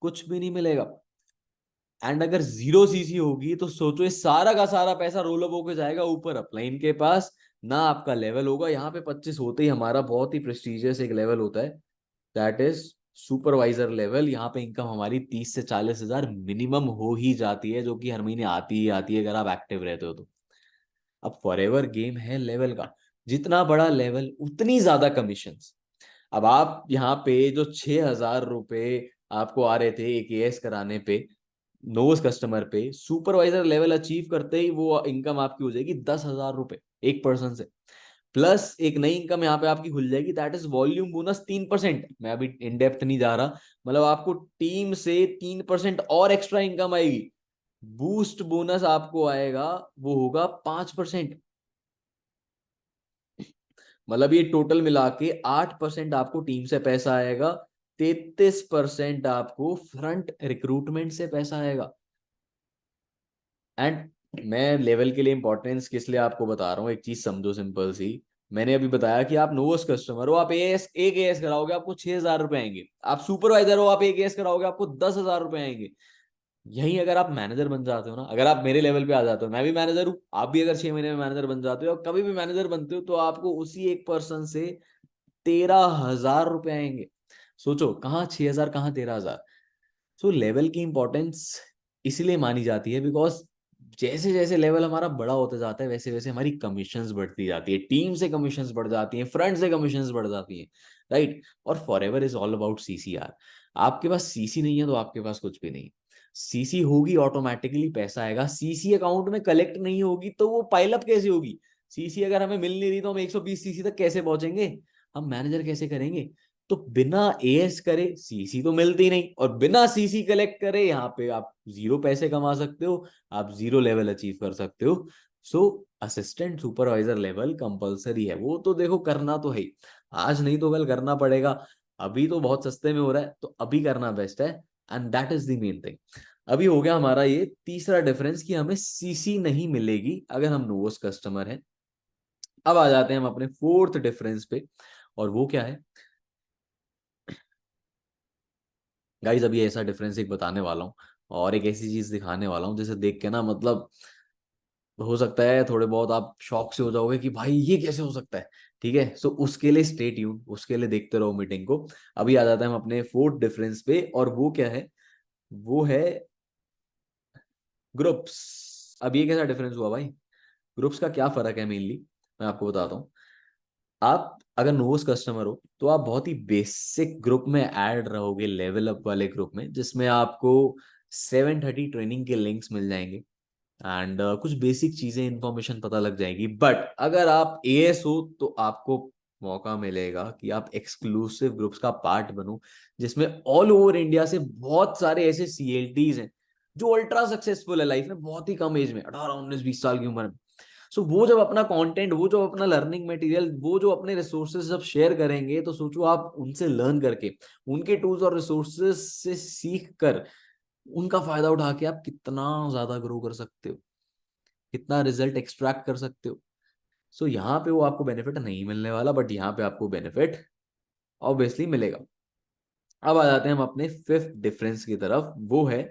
कुछ भी नहीं मिलेगा। एंड अगर 0 सीसी होगी तो सोचो, ये सारा का सारा पैसा रोल अप होकर जाएगा ऊपर अपलाइन के पास, ना आपका लेवल होगा। यहाँ पे 25 होते ही हमारा बहुत ही प्रेस्टिजियस एक लेवल होता है, दैट इज सुपरवाइजर लेवल। यहाँ पे इनकम हमारी 30 से 40 हजार मिनिमम हो ही जाती है, जो कि हर महीने आती ही आती है अगर आप एक्टिव रहते हो तो। अब फॉरएवर गेम है लेवल का, जितना बड़ा लेवल उतनी ज्यादा कमीशन। अब आप यहाँ पे जो 6 हजार रुपए आपको आ रहे थे एक एएस कराने पे, नोस कस्टमर पे, सुपरवाइजर लेवल अचीव करते ही वो इनकम आपकी हो जाएगी 10 हजार रुपए एक पर्सन से। प्लस एक नई इनकम यहाँ पे आपकी खुल जाएगी, दैट इज वॉल्यूम बोनस 3%। मैं अभी इन डेप्थ नहीं जा रहा, मतलब आपको टीम से 3% और एक्स्ट्रा इनकम आएगी। बूस्ट बोनस आपको आएगा, वो होगा 5%। मतलब ये टोटल मिला के 8% आपको टीम से पैसा आएगा, 33% आपको फ्रंट रिक्रूटमेंट से पैसा आएगा। एंड मैं लेवल के लिए इंपॉर्टेंस किस लिए आपको बता रहा हूँ, एक चीज समझो सिंपल सी। मैंने अभी बताया कि आप नोवस कस्टमर हो, आप एएस एक एएस कराओगे आपको 6 हजार रुपए आएंगे। आप सुपरवाइजर हो, आप एक एएस कराओगे आपको 10 हजार रुपए आएंगे। यही अगर आप मैनेजर बन जाते हो ना, अगर आप मेरे लेवल पे आ जाते हो, मैं भी मैनेजर हूँ, आप भी अगर 6 महीने में मैनेजर बन जाते हो, कभी भी मैनेजर बनते हो, तो आपको उसी एक पर्सन से 13 हजार रुपए आएंगे। सोचो, कहाँ 6 हजार, कहाँ 13 हजार। सो लेवल की इंपॉर्टेंस इसलिए मानी जाती है बिकॉज जैसे जैसे लेवल हमारा बड़ा होता जाता है, वैसे वैसे हमारी कमीशंस बढ़ती जाती है, टीम से कमीशंस बढ़ जाती हैं, फ्रंट से कमीशंस बढ़ जाती हैं। राइट। और forever is all about CCR. आपके पास सीसी नहीं है तो आपके पास कुछ भी नहीं। सीसी होगी ऑटोमेटिकली पैसा आएगा, सीसी अकाउंट में कलेक्ट नहीं होगी तो वो पाइलअप कैसे होगी? सीसी अगर हमें मिल नहीं रही तो हम 120 सीसी तक कैसे पहुंचेंगे? हम मैनेजर कैसे करेंगे? तो बिना एएस करे सीसी तो मिलती नहीं, और बिना सीसी कलेक्ट करे यहाँ पे आप जीरो पैसे कमा सकते हो, आप जीरो लेवल अचीव कर सकते हो। सो असिस्टेंट सुपरवाइजर लेवल कंपलसरी है, वो तो देखो करना तो है, आज नहीं तो कल करना पड़ेगा। अभी तो बहुत सस्ते में हो रहा है, तो अभी करना बेस्ट है। And that is the main thing. अभी हो गया हमारा ये तीसरा डिफरेंस कि हमें सीसी नहीं मिलेगी अगर हम नोवस कस्टमर हैं। अब आ जाते हैं हम अपने फोर्थ डिफरेंस पे, और वो क्या है गाइज, अभी ऐसा डिफरेंस एक बताने वाला हूँ और एक ऐसी चीज दिखाने वाला हूँ जिसे देख के ना मतलब हो सकता है थोड़े बहुत आप शॉक से हो जाओगे कि भाई ये कैसे हो सकता है। ठीक है, सो उसके लिए स्टे ट्यून, उसके लिए देखते रहो मीटिंग को। अभी आ जाते हैं हम अपने फोर्थ डिफरेंस पे, और वो क्या है, वो है ग्रुप्स। अब ये कैसा डिफरेंस हुआ भाई, ग्रुप्स का क्या फर्क है मेनली, मैं आपको बताता हूँ। आप अगर नोवस कस्टमर हो तो आप बहुत ही बेसिक ग्रुप में ऐड रहोगे, लेवल अप वाले ग्रुप में, जिसमें आपको 7:30 ट्रेनिंग के लिंक्स मिल जाएंगे एंड कुछ बेसिक चीजें इंफॉर्मेशन पता लग जाएगी। बट अगर आप एएस हो तो आपको मौका मिलेगा कि आप एक्सक्लूसिव ग्रुप्स का पार्ट बनो, जिसमें ऑल ओवर इंडिया से बहुत सारे ऐसे सीएलटीज हैं जो अल्ट्रा सक्सेसफुल है लाइफ में, बहुत ही कम एज में, 18 19 20 साल की उम्र में। सो वो जब अपना कंटेंट, वो जो अपना लर्निंग मटेरियल, वो जो अपने रिसोर्सेज जब शेयर करेंगे, तो सोचो आप उनसे लर्न करके, उनके टूल्स और रिसोर्सेज से सीख कर, उनका फायदा उठा के आप कितना ज्यादा ग्रो कर सकते हो, कितना रिजल्ट एक्सट्रैक्ट कर सकते हो। सो यहाँ पे वो आपको बेनिफिट नहीं मिलने वाला, बट यहाँ पे आपको बेनिफिट ऑब्वियसली मिलेगा। अब आ जाते हैं हम अपने फिफ्थ डिफरेंस की तरफ, वो है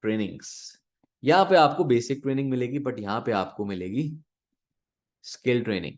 ट्रेनिंग्स। यहाँ पे आपको बेसिक ट्रेनिंग मिलेगी, बट यहाँ पे आपको मिलेगी स्किल ट्रेनिंग।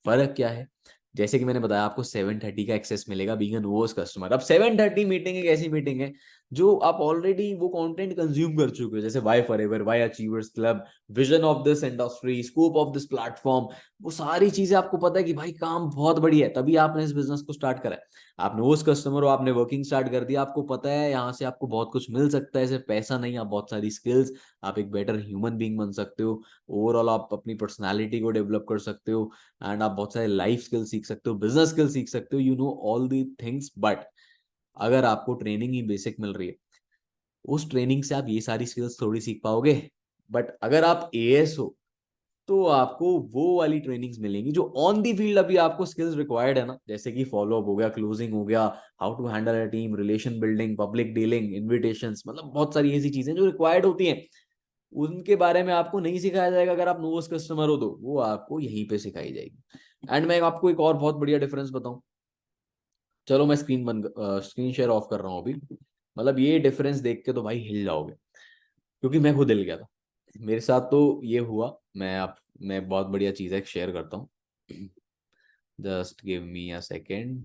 फर्क क्या है, जैसे कि मैंने बताया आपको 7:30 का एक्सेस मिलेगा बीइंग एन ओवर्स कस्टमर। अब 7:30 मीटिंग एक ऐसी मीटिंग है जो आप ऑलरेडी वो कंटेंट कंज्यूम कर चुके हो, जैसे Y forever, Y achievers club, vision of this industry, scope of this platform. वो सारी चीजें आपको पता है कि भाई काम बहुत बढ़िया है, तभी आपने इस बिजनेस को स्टार्ट करा है। आपने ओवर्स कस्टमर हो, आपने वर्किंग स्टार्ट कर दिया, आपको पता है यहाँ से आपको बहुत कुछ मिल सकता है, सिर्फ पैसा नहीं, आप बहुत सारी स्किल्स, आप एक बेटर ह्यूमन बीइंग बन सकते हो, ओवरऑल आप अपनी पर्सनैलिटी को डेवलप कर सकते हो, एंड आप बहुत सारे लाइफ स्किल सीख सकते हो, बिजनेस स्किल सीख सकते हो, you know all the things. But अगर आपको ट्रेनिंग ही बेसिक मिल रही है, उस ट्रेनिंग से आप ये सारी स्किल्स थोड़ी सीख पाओगे। बट अगर आप एएस हो तो आपको वो वाली ट्रेनिंग्स मिलेंगी जो ऑन दी फील्ड अभी आपको स्किल्स रिक्वायर्ड है ना, जैसे कि फॉलो अप हो गया, क्लोजिंग हो गया, how to handle a team, relation building, public dealing, invitations, मतलब बहुत सारी ऐसी चीजें जो रिक्वायर्ड होती हैं, उनके बारे में आपको नहीं सिखाया जाएगा अगर आप नोवस कस्टमर हो, तो वो आपको यहीं पे सिखाई जाएगी। एंड मैं आपको एक और बहुत बढ़िया डिफरेंस बताऊं, चलो मैं स्क्रीन शेयर ऑफ कर रहा हूँ अभी। मतलब ये डिफरेंस देख के तो भाई हिल जाओगे, क्योंकि मैं खुद हिल गया था, मेरे साथ तो ये हुआ। मैं बहुत बढ़िया चीज है शेयर करता हूँ, just give me a second.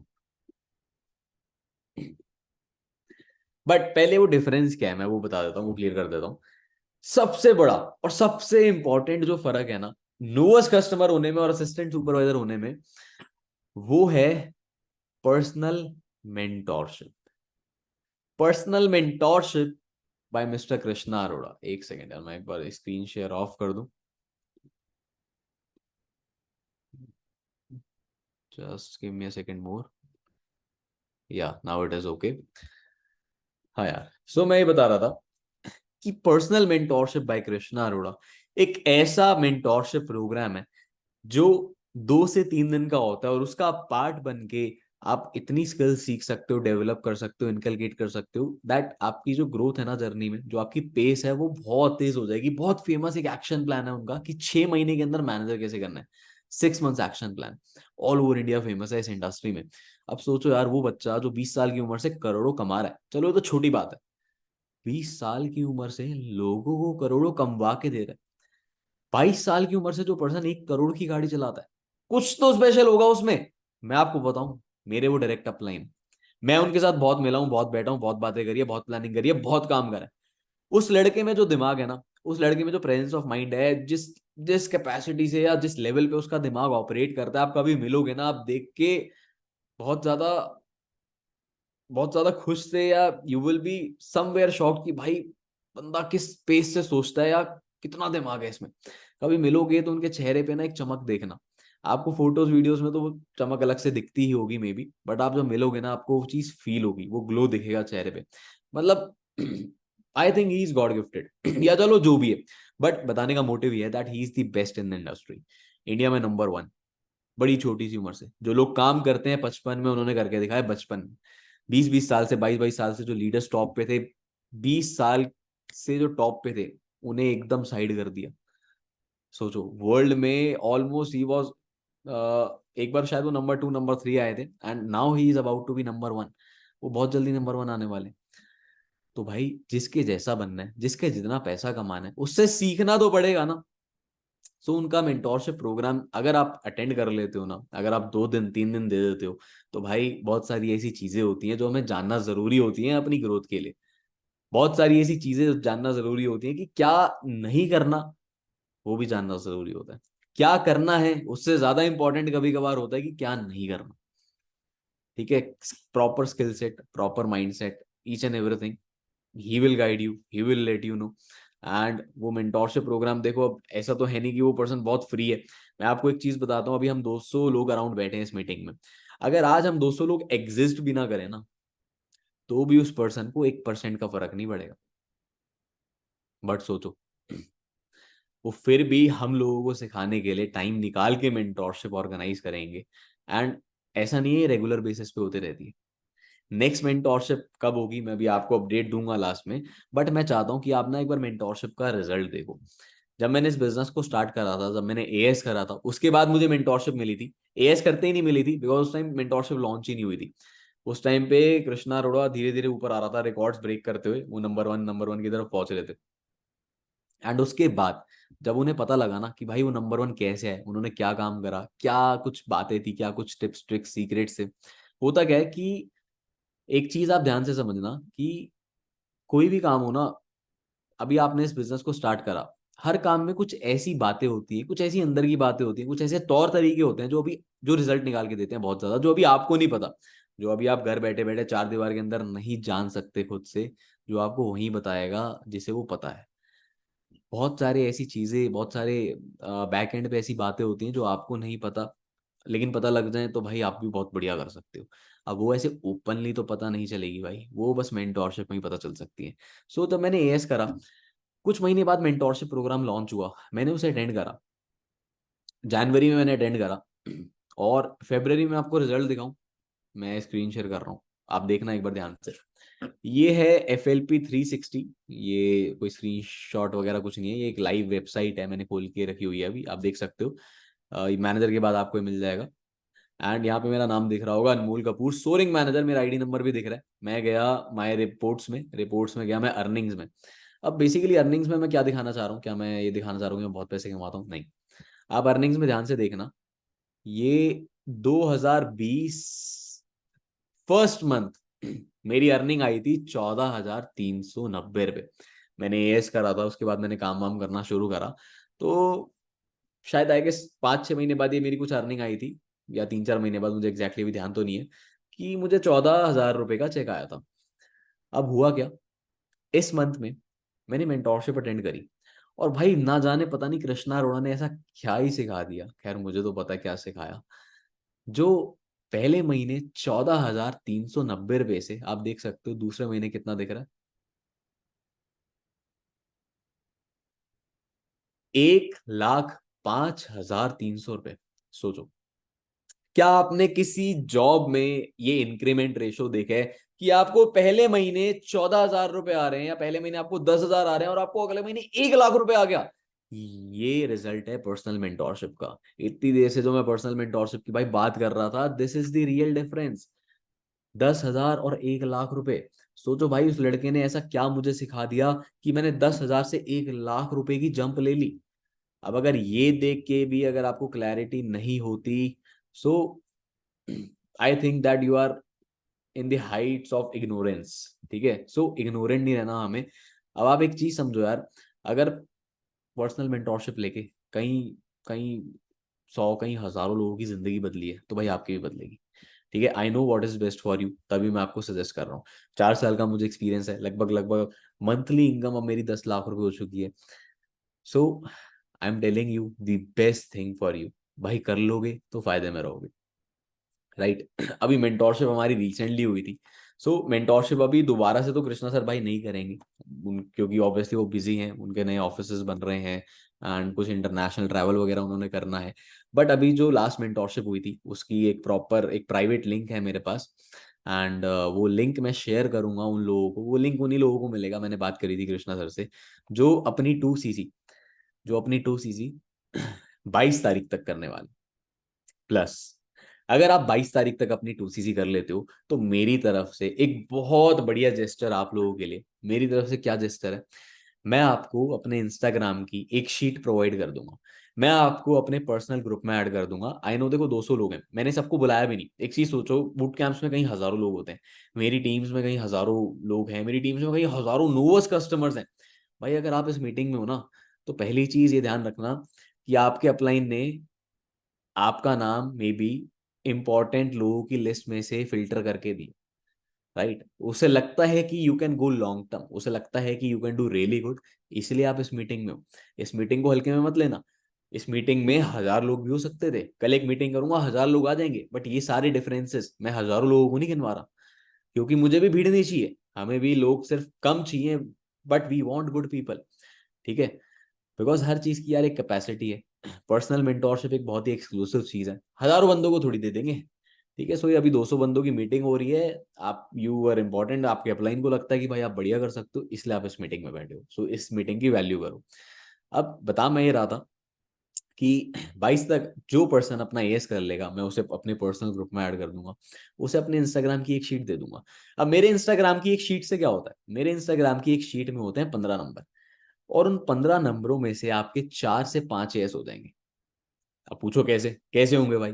But पहले वो डिफरेंस क्या है मैं वो बता देता हूँ, वो क्लियर कर देता हूँ। सबसे बड़ा और सबसे इंपॉर्टेंट जो फर्क है ना नोवस कस्टमर होने में और असिस्टेंट सुपरवाइजर होने में, वो है personal mentorship. Personal mentorship by mister Krishna Arora. एक सेकेंड यार, मैं एक बार स्क्रीन शेयर ऑफ कर दूं, just give me a second मोर, या नाउ इट इज ओके। हाँ यार, सो मैं ये बता रहा था कि personal mentorship by Krishna Arora एक ऐसा मेंटोरशिप प्रोग्राम है जो 2 से 3 दिन का होता है, और उसका पार्ट बन के आप इतनी स्किल सीख सकते हो, डेवलप कर सकते हो, इनकलकेट कर सकते हो, दैट आपकी जो ग्रोथ है ना जर्नी में, जो आपकी पेस है वो बहुत तेज हो जाएगी। बहुत फेमस एक एक्शन प्लान है उनका कि 6 महीने के अंदर मैनेजर कैसे करना है, 6 months action plan, all over India famous है इस इंडस्ट्री में। अब सोचो यार, वो बच्चा जो 20 साल की उम्र से करोड़ों कमा रहा है, चलो ये तो छोटी बात है, 20 साल की उम्र से लोगों को करोड़ों कमवा के दे रहा है। 22 साल की उम्र से जो पर्सन 1 करोड़ की गाड़ी चलाता है, कुछ तो स्पेशल होगा उसमें। मैं आपको बताऊं, मेरे वो डायरेक्ट अपलाइन, मैं उनके साथ बहुत मिला हूं, बहुत बैठा हूं, बहुत बातें करी है, बहुत प्लानिंग करी है, बहुत काम करा है। उस लड़के में जो दिमाग है ना, उस लड़के में जो प्रेजेंस ऑफ माइंड है, जिस जिस कैपेसिटी से या जिस लेवल पे उसका दिमाग ऑपरेट करता है, आप कभी मिलोगे ना, आप देख के बहुत ज्यादा बहुत ज्यादा खुश थे, या you will be somewhere shocked कि भाई बंदा किस पेस से सोचता है, या कितना दिमाग है इसमें। कभी मिलोगे तो उनके चेहरे पे ना एक चमक देखना। आपको फोटोज वीडियोस में तो वो चमक अलग से दिखती ही होगी मे बी, बट आप जब मिलोगे ना आपको वो चीज फील होगी, वो ग्लो दिखेगा चेहरे पे। मतलब I think he is God gifted या चलो जो भी है, बट बताने का मोटिव ये है that he is the best in the industry, India में नंबर 1। बड़ी छोटी सी उम्र से जो लोग काम करते हैं 55 में, उन्होंने करके दिखाया 55 में। 20-20 साल से, 22-22 साल से जो लीडर्स टॉप पे थे, 20 साल से जो टॉप पे थे, उन्हें एकदम साइड कर दिया। सोचो, वर्ल्ड में ऑलमोस्ट ही वॉज एक बार शायद वो नंबर 2 नंबर 3 आए थे, and now he is about to be number 1। वो बहुत जल्दी नंबर 1 आने वाले। तो भाई जिसके जैसा बनना है, जिसके जितना पैसा कमाना है, उससे सीखना तो पड़ेगा ना। सो उनका मेंटोरशिप प्रोग्राम अगर आप अटेंड कर लेते हो ना, अगर आप 2 दिन 3 दिन दे देते हो, तो भाई बहुत सारी ऐसी चीजें होती हैं जो हमें जानना जरूरी होती हैं अपनी ग्रोथ के लिए। बहुत सारी ऐसी चीजें जानना जरूरी होती है कि क्या नहीं करना, वो भी जानना जरूरी होता है। क्या करना है उससे ज्यादा इंपॉर्टेंट कभी कभार होता है कि क्या नहीं करना। ठीक है। Proper skill set, proper mind set, each and everything, he will guide you, he will let you know. And वो मेंटोरशिप प्रोग्राम देखो, अब ऐसा तो है नहीं कि वो पर्सन बहुत फ्री है। मैं आपको एक चीज बताता हूँ, अभी हम 200 लोग अराउंड बैठे हैं इस मीटिंग में। अगर आज हम 200 लोग एग्जिस्ट भी ना करें ना, तो भी उस पर्सन को 1% का फर्क नहीं पड़ेगा। बट सोचो, वो फिर भी हम लोगों को सिखाने के लिए टाइम निकाल के मेंटोरशिप ऑर्गेनाइज करेंगे। एंड ऐसा नहीं है रेगुलर बेसिस पे होते रहती है। नेक्स्ट मेंटोरशिप कब होगी मैं भी आपको अपडेट दूंगा लास्ट में। बट मैं चाहता हूँ कि आप ना एक बार मेंटोरशिप का रिजल्ट देखो। जब मैंने इस बिजनेस को स्टार्ट करा था, जब मैंने एएस करा था, उसके बाद मुझे मेंटोरशिप मिली थी। एएस करते ही नहीं मिली थी, बिकॉज उस टाइम मेंटोरशिप लॉन्च ही नहीं हुई थी। उस टाइम पे कृष्णा अरोड़ा धीरे धीरे ऊपर आ रहा था, रिकॉर्ड्स ब्रेक करते हुए वो नंबर 1 की तरफ पहुंच रहे थे। एंड उसके बाद जब उन्हें पता लगा ना कि भाई वो नंबर 1 कैसे है, उन्होंने क्या काम करा, क्या कुछ बातें थी, क्या कुछ टिप्स ट्रिक्स सीक्रेट्स थे। होता क्या है कि एक चीज आप ध्यान से समझना कि कोई भी काम हो ना, अभी आपने इस बिजनेस को स्टार्ट करा, हर काम में कुछ ऐसी बातें होती हैं, कुछ ऐसी अंदर की बातें होती हैं, कुछ ऐसे तौर तरीके होते हैं जो अभी जो रिजल्ट निकाल के देते हैं बहुत ज्यादा, जो अभी आपको नहीं पता, जो अभी आप घर बैठे बैठे 4 दीवार के अंदर नहीं जान सकते खुद से, जो आपको वही बताएगा जिसे वो पता है। बहुत सारे ऐसी चीजें, बहुत सारे बैक एंड पे ऐसी बातें होती हैं जो आपको नहीं पता, लेकिन पता लग जाए तो भाई आप भी बहुत बढ़िया कर सकते हो। अब वो ऐसे ओपनली तो पता नहीं चलेगी भाई, वो बस मेंटोरशिप में ही पता चल सकती है। सो तब मैंने एएस करा। कुछ महीने बाद मेंटोरशिप प्रोग्राम लॉन्च हुआ, मैंने उसे अटेंड करा। जनवरी में मैंने अटेंड करा, और फेब्रवरी में आपको रिजल्ट दिखाऊं, मैं स्क्रीन शेयर कर रहा हूँ, आप देखना एक बार ध्यान से। ये है FLP 360। ये कोई स्क्रीन शॉट वगैरह कुछ नहीं है, ये एक लाइव वेबसाइट है, मैंने खोल के रखी हुई है, अभी आप देख सकते हो। मैनेजर के बाद आपको ये मिल जाएगा। एंड यहाँ पे मेरा नाम दिख रहा होगा, अनमोल कपूर, सोरिंग मैनेजर, मेरा आईडी नंबर भी दिख रहा है। मैं गया माय रिपोर्ट्स में गया, मैं अर्निंग्स में। अब बेसिकली अर्निंग्स में मैं क्या दिखाना चाह रहा हूँ, क्या मैं ये दिखाना चाह रहा हूँ कि मैं बहुत पैसे कमाता हूँ? नहीं। आप अर्निंग्स में ध्यान से देखना, ये 2020 फर्स्ट मंथ मेरी अर्निंग आई थी 14,390 रुपये। मैंने एएस करा था, उसके बाद मैंने काम वाम करना शुरू करा, तो शायद आए गेस 5-6 महीने बाद ये मेरी कुछ अर्निंग आई थी, या 3-4 महीने बाद, मुझे एग्जैक्टली भी ध्यान तो नहीं है, कि मुझे 14,000 रुपये का चेक आया था। अब हुआ क्या, इस मंथ में मैंने मेंटोरशिप अटेंड करी, और भाई ना जाने पता नहीं कृष्णा अरोड़ा ने ऐसा क्या ही सिखा दिया, खैर मुझे तो पता है क्या सिखाया। जो पहले महीने 14,390 रुपये से, आप देख सकते हो दूसरे महीने कितना दिख रहा है, 1,05,300 रुपये। सोचो, क्या आपने किसी जॉब में ये इंक्रीमेंट रेशो देखा है कि आपको पहले महीने 14,000 रुपए आ रहे हैं, या पहले महीने आपको 10,000 आ रहे हैं, और आपको अगले महीने 1,00,000 रुपए आ गया? ये रिजल्ट है पर्सनल मेंटोरशिप का। इतनी देर से जो मैं पर्सनल मेंटोरशिप की भाई बात कर रहा था, this is the real difference. 10,000 और 1,00,000 रुपए। सोचो भाई, उस लड़के ने ऐसा क्या मुझे सिखा दिया कि मैंने 10,000 से 1,00,000 रुपए की जंप ले ली। अब अगर ये देख के भी अगर आपको क्लैरिटी नहीं होती, so I think that you are in the heights of ignorance. ठीक है, सो इग्नोरेंट नहीं रहना हमें। अब आप एक चीज समझो यार, अगर पर्सनल मेंटोरशिप लेके कहीं कहीं 100 कहीं हजारों लोगों की जिंदगी बदली है, तो भाई आपकी भी बदलेगी। ठीक है, I know what is best for you, तभी मैं आपको सजेस्ट कर रहा हूँ। 4 साल का मुझे एक्सपीरियंस है, लगभग लगभग मंथली इनकम अब मेरी 10 लाख रुपए हो चुकी है। So I am telling you the best thing for you. भाई कर लोगे तो फायदे में रहोगे, राइट। अभी मेंटोरशिप हमारी रिसेंटली हुई थी। सो मेंटोरशिप अभी दोबारा से तो कृष्णा सर भाई नहीं करेंगे, क्योंकि ऑब्वियसली वो बिजी हैं, उनके नए ऑफिसेज बन रहे हैं, एंड कुछ इंटरनेशनल ट्रैवल वगैरह उन्होंने करना है। बट अभी जो लास्ट मेंटोरशिप हुई थी, उसकी एक प्रॉपर एक प्राइवेट लिंक है मेरे पास। एंड वो लिंक मैं शेयर करूंगा उन लोगों को, वो लिंक उन्हीं लोगों को मिलेगा, मैंने बात करी थी कृष्णा सर से, जो अपनी 2cc 22 तारीख तक करने वाले। प्लस अगर आप 22 तारीख तक अपनी 2cc कर लेते हो तो मेरी तरफ से एक बहुत बढ़िया जेस्टर आप लोगों के लिए, मेरी तरफ से क्या जेस्टर है, मैं आपको अपने इंस्टाग्राम की एक शीट प्रोवाइड कर दूंगा, मैं आपको अपने पर्सनल ग्रुप में ऐड कर दूंगा। आई नो देखो 200 लोग हैं, मैंने सबको बुलाया भी नहीं। एक चीज सोचो, बूट कैंप्स में कहीं हजारों लोग होते हैं, मेरी टीम्स में कहीं हजारों लोग हैं, मेरी टीम्स में कहीं हजारों नोवस कस्टमर्स हैं। भाई अगर आप इस मीटिंग में हो ना, तो पहली चीज ये ध्यान रखना कि आपके अपलाइन ने आपका नाम मे बी इंपॉर्टेंट लोगों की लिस्ट में से फिल्टर करके दी, राइट। उसे लगता है कि you can go long term, उसे लगता है कि you can do really good, इसलिए आप इस मीटिंग में हो। इस मीटिंग को हल्के में मत लेना। इस मीटिंग में 1000 लोग भी हो सकते थे, कल एक मीटिंग करूंगा 1000 लोग आ जाएंगे, बट ये सारे डिफरेंसेस मैं हजारों लोगों को नहीं गिनवा रहा, क्योंकि मुझे भी भीड़ नहीं चाहिए, हमें भी लोग सिर्फ कम चाहिए, but we want good people, ठीक है। बिकॉज हर चीज की यार एक कैपेसिटी है। पर्सनल मेंटोरशिप एक बहुत ही एक्सक्लूसिव चीज है, हजारों बंदों को थोड़ी दे देंगे, ठीक है। सो ये अभी 200 बंदों की मीटिंग हो रही है, आप यू आर इंपॉर्टेंट, आपके अपलाइन को लगता है कि भाई आप बढ़िया कर सकते हो, इसलिए आप इस मीटिंग में बैठे हो। सो इस मीटिंग की वैल्यू करो। अब बता मैं ये रहा था कि 22 तक जो पर्सन अपना एएस कर लेगा, मैं उसे अपने पर्सनल ग्रुप में ऐड कर दूंगा, उसे अपने इंस्टाग्राम की एक शीट दे दूंगा। अब मेरे इंस्टाग्राम की एक शीट से क्या होता है, मेरे इंस्टाग्राम की एक शीट में होते हैं 15 नंबर, और उन 15 नंबरों में से आपके 4 से 5 एएस हो जाएंगे। अब पूछो कैसे कैसे होंगे भाई,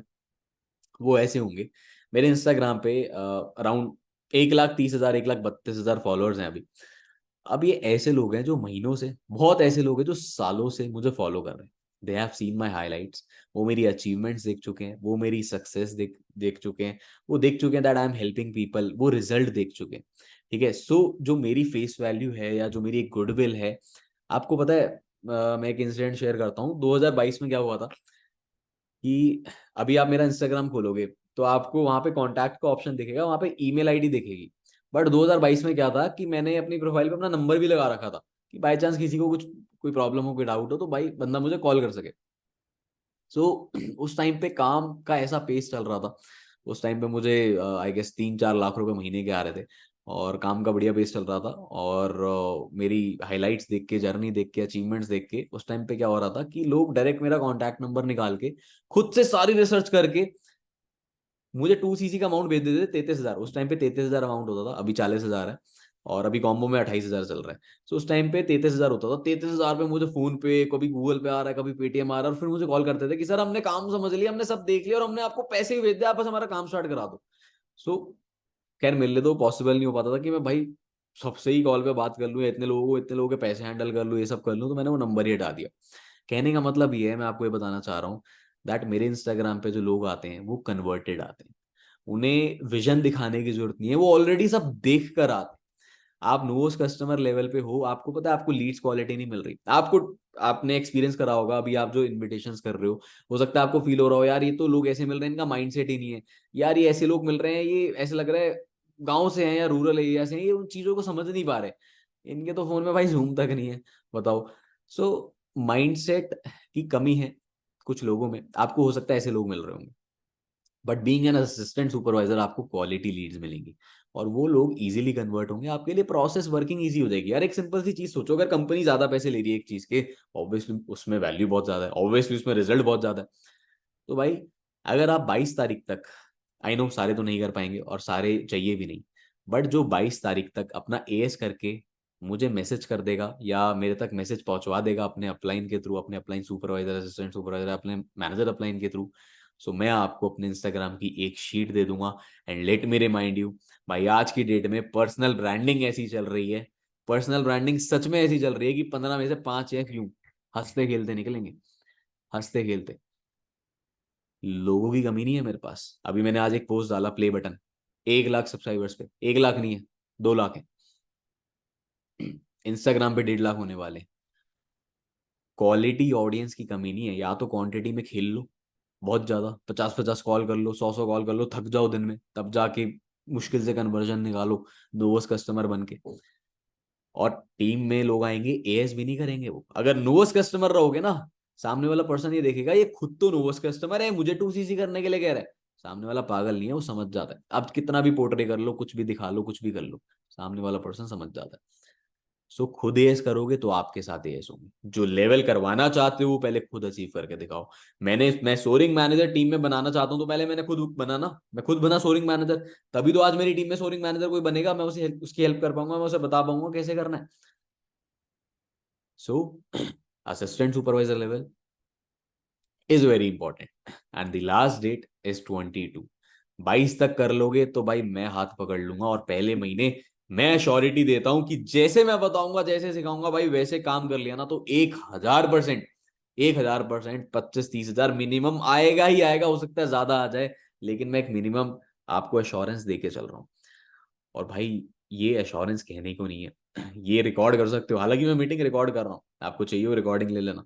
वो ऐसे होंगे, मेरे इंस्टाग्राम पे अराउंड 1,30,000 1,32,000 फॉलोअर्स हैं अभी। अब ये ऐसे लोग हैं जो महीनों से, बहुत ऐसे लोग हैं जो सालों से मुझे फॉलो कर रहे हैं। They have seen my highlights, वो मेरी अचीवमेंट्स देख चुके हैं, वो मेरी सक्सेस देख देख चुके हैं, वो देख चुके हैं that I am helping people, वो रिजल्ट देख चुके हैं, ठीक है। सो जो मेरी फेस वैल्यू है या जो मेरी एक गुडविल है, आपको पता है, मैं एक इंसिडेंट शेयर करता हूँ। 2022 में क्या हुआ था कि अभी आप मेरा इंस्टाग्राम खोलोगे तो आपको वहां पे कॉन्टैक्ट का ऑप्शन दिखेगा, वहां पे ईमेल आईडी दिखेगी। बट 2022 में क्या था कि मैंने अपनी प्रोफाइल पे अपना नंबर भी लगा रखा था कि बाई चांस किसी को कुछ कोई प्रॉब्लम हो, कोई डाउट हो, तो भाई बंदा मुझे कॉल कर सके। सो उस टाइम पे काम का ऐसा पेस चल रहा था, उस टाइम पे मुझे आई गेस 3-4 लाख रुपए महीने के आ रहे थे, और काम का बढ़िया पेस चल रहा था। और मेरी हाइलाइट्स देख के, जर्नी देख के, अचीवमेंट्स देख के, उस टाइम पे क्या हो रहा था कि लोग डायरेक्ट मेरा कॉन्टैक्ट नंबर निकाल के खुद से सारी रिसर्च करके मुझे 2cc का अमाउंट भेज देते थे, 33,000। उस टाइम पे 33,000 अमाउंट होता था, अभी 40,000 है, और अभी कॉम्बो में 28,000 चल रहा है। सो उस टाइम पे 33,000 होता था, 33,000 पे मुझे फोन पे, कभी गूगल पे आ रहा है, कभी पेटीएम आ रहा है, और फिर मुझे कॉल करते थे कि सर हमने काम समझ लिया, हमने सब देख लिया, और हमने आपको पैसे भी भेज दिया, आप बस हमारा काम स्टार्ट करा दो। सो खैर मिलने तो पॉसिबल नहीं हो पाता था कि मैं भाई सबसे ही कॉल पे बात कर लूँ, या इतने लोगों के पैसे हैंडल कर लूँ, ये सब कर लूँ, तो मैंने वो नंबर ही हटा दिया। कहने का मतलब ये है, मैं आपको ये बताना चाह रहा हूँ दैट मेरे इंस्टाग्राम पे जो लोग आते हैं वो कन्वर्टेड आते हैं, उन्हें विजन दिखाने की जरूरत नहीं है, वो ऑलरेडी सब देख कर आते हैं। आप नोस कस्टमर लेवल पे हो, आपको पता है आपको लीड्स क्वालिटी नहीं मिल रही आपको, आपने एक्सपीरियंस करा होगा, अभी आप जो इन्विटेशंस कर रहे हो सकता है आपको फील हो रहा हो यार ये तो लोग ऐसे मिल रहे हैं, इनका माइंडसेट ही नहीं है, यार ये ऐसे लोग मिल रहे हैं, ये ऐसे लग रहा है गांव से हैं या रूरल एरिया से हैं, ये उन चीजों को समझ नहीं पा रहे, इनके तो फोन में भाई जूम तक नहीं है, बताओ। सो माइंडसेट की कमी है कुछ लोगों में, आपको हो सकता है ऐसे लोग मिल रहे होंगे, but being an assistant supervisor आपको क्वालिटी लीड्स मिलेंगी, और वो लोग इजीली कन्वर्ट होंगे, आपके लिए प्रोसेस वर्किंग इजी हो जाएगी। यार एक सिंपल सी चीज सोचो, अगर कंपनी ज्यादा पैसे ले रही है एक चीज के, ऑब्वियसली उसमें वैल्यू बहुत ज्यादा है, ऑब्वियसली उसमें रिजल्ट बहुत ज्यादा है, तो भाई अगर आप 22 तारीख तक, आई नो सारे तो नहीं कर पाएंगे और सारे चाहिए भी नहीं, बट जो 22 तारीख तक अपना एएस करके मुझे मैसेज कर देगा या मेरे तक मैसेज पहुंचवा देगा अपने अपलाइन के थ्रू, अपने अपलाइन सुपरवाइजर, असिस्टेंट सुपरवाइजर, अपने मैनेजर अपलाइन के थ्रू, सो मैं आपको अपने इंस्टाग्राम की एक शीट दे दूंगा। And let me remind you, भाई आज की डेट में पर्सनल ब्रांडिंग ऐसी चल रही है, पर्सनल ब्रांडिंग सच में ऐसी चल रही है कि 15 में से 5 या क्यों हंसते खेलते निकलेंगे, हंसते खेलते। लोगों की कमी नहीं है मेरे पास। अभी मैंने आज एक पोस्ट डाला, प्ले बटन, 1 लाख सब्सक्राइबर्स पे, 1 लाख नहीं है, 2 लाख है, इंस्टाग्राम पे 1.5 लाख होने वाले। क्वालिटी ऑडियंस की कमी नहीं है, या तो क्वांटिटी में खेल लो बहुत ज्यादा, 50-50 कॉल कर लो, 100-100 कॉल कर लो, थक जाओ दिन में, तब जाके मुश्किल से कन्वर्जन निकालो नोवस कस्टमर बन के। और टीम में लोग आएंगे, एएस भी नहीं करेंगे वो, अगर नोवस कस्टमर रहोगे ना, सामने वाला पर्सन ये देखेगा ये खुद तो नोवस कस्टमर है, मुझे 2cc करने के लिए कह रहा है। सामने वाला पागल नहीं है, वो समझ जाता है, अब कितना भी पोर्ट्रे कर लो, कुछ भी दिखा लो, कुछ भी कर लो, सामने वाला पर्सन समझ जाता है। सो खुद एएस करोगे तो आपके साथ एएस होंगे। जो लेवल करवाना चाहते हो वो पहले खुद अचीव करके दिखाओ। मैं सोरिंग मैनेजर टीम में बनाना चाहता हूँ, तो पहले मैंने खुद बना ना, मैं खुद बना सोरिंग मैनेजर, तभी तो आज मेरी टीम में सोरिंग मैनेजर कोई बनेगा, मैं उसकी हेल्प कर पाऊंगा, मैं उसे बता पाऊंगा कैसे करना है। So assistant supervisor level is very important and the last date is 22। 22 तक कर लोगे तो भाई मैं हाथ पकड़ लूंगा, और पहले महीने मैं श्योरिटी देता हूं कि जैसे मैं बताऊंगा, जैसे सिखाऊंगा भाई, वैसे काम कर लिया ना तो 1000%, 1000%, 25-30 हजार मिनिमम आएगा ही आएगा। हो सकता है ज्यादा आ जाए, लेकिन मैं एक मिनिमम आपको एश्योरेंस दे के चल रहा हूँ। और भाई ये एश्योरेंस कहने को नहीं है, ये रिकॉर्ड कर सकते हो, हालांकि मैं मीटिंग रिकॉर्ड कर रहा हूँ, आपको चाहिए हो रिकॉर्डिंग ले लेना।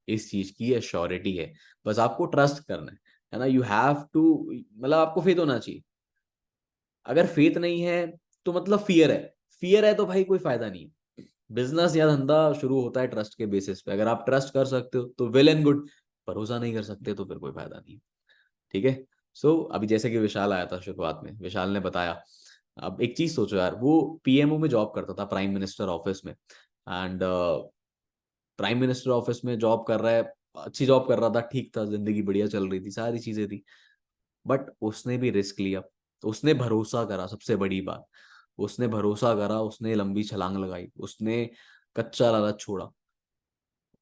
इस चीज की अश्योरिटी है, बस आपको ट्रस्ट करना है ना। यू हैव टू, मतलब आपको फेथ होना चाहिए। अगर फेथ नहीं है तो मतलब फियर है, फियर है तो भाई कोई फायदा नहीं है। बिजनेस या धंधा शुरू होता है ट्रस्ट के बेसिस पे। अगर आप ट्रस्ट कर सकते हो तो वेल एंड गुड, भरोसा नहीं कर सकते तो फिर कोई फायदा नहीं। ठीक है। सो अभी जैसे कि विशाल आया था शुरुआत में, विशाल ने बताया, अब एक चीज सोचो यार, वो पीएमओ में जॉब करता था, प्राइम मिनिस्टर ऑफिस में, एंड प्राइम मिनिस्टर ऑफिस में जॉब कर रहा है, अच्छी जॉब कर रहा था, ठीक था, जिंदगी बढ़िया चल रही थी, सारी चीजें थी। बट उसने भी रिस्क लिया, तो उसने भरोसा करा, सबसे बड़ी बात, उसने भरोसा करा, उसने लंबी छलांग लगाई, उसने कच्चा लालच छोड़ा।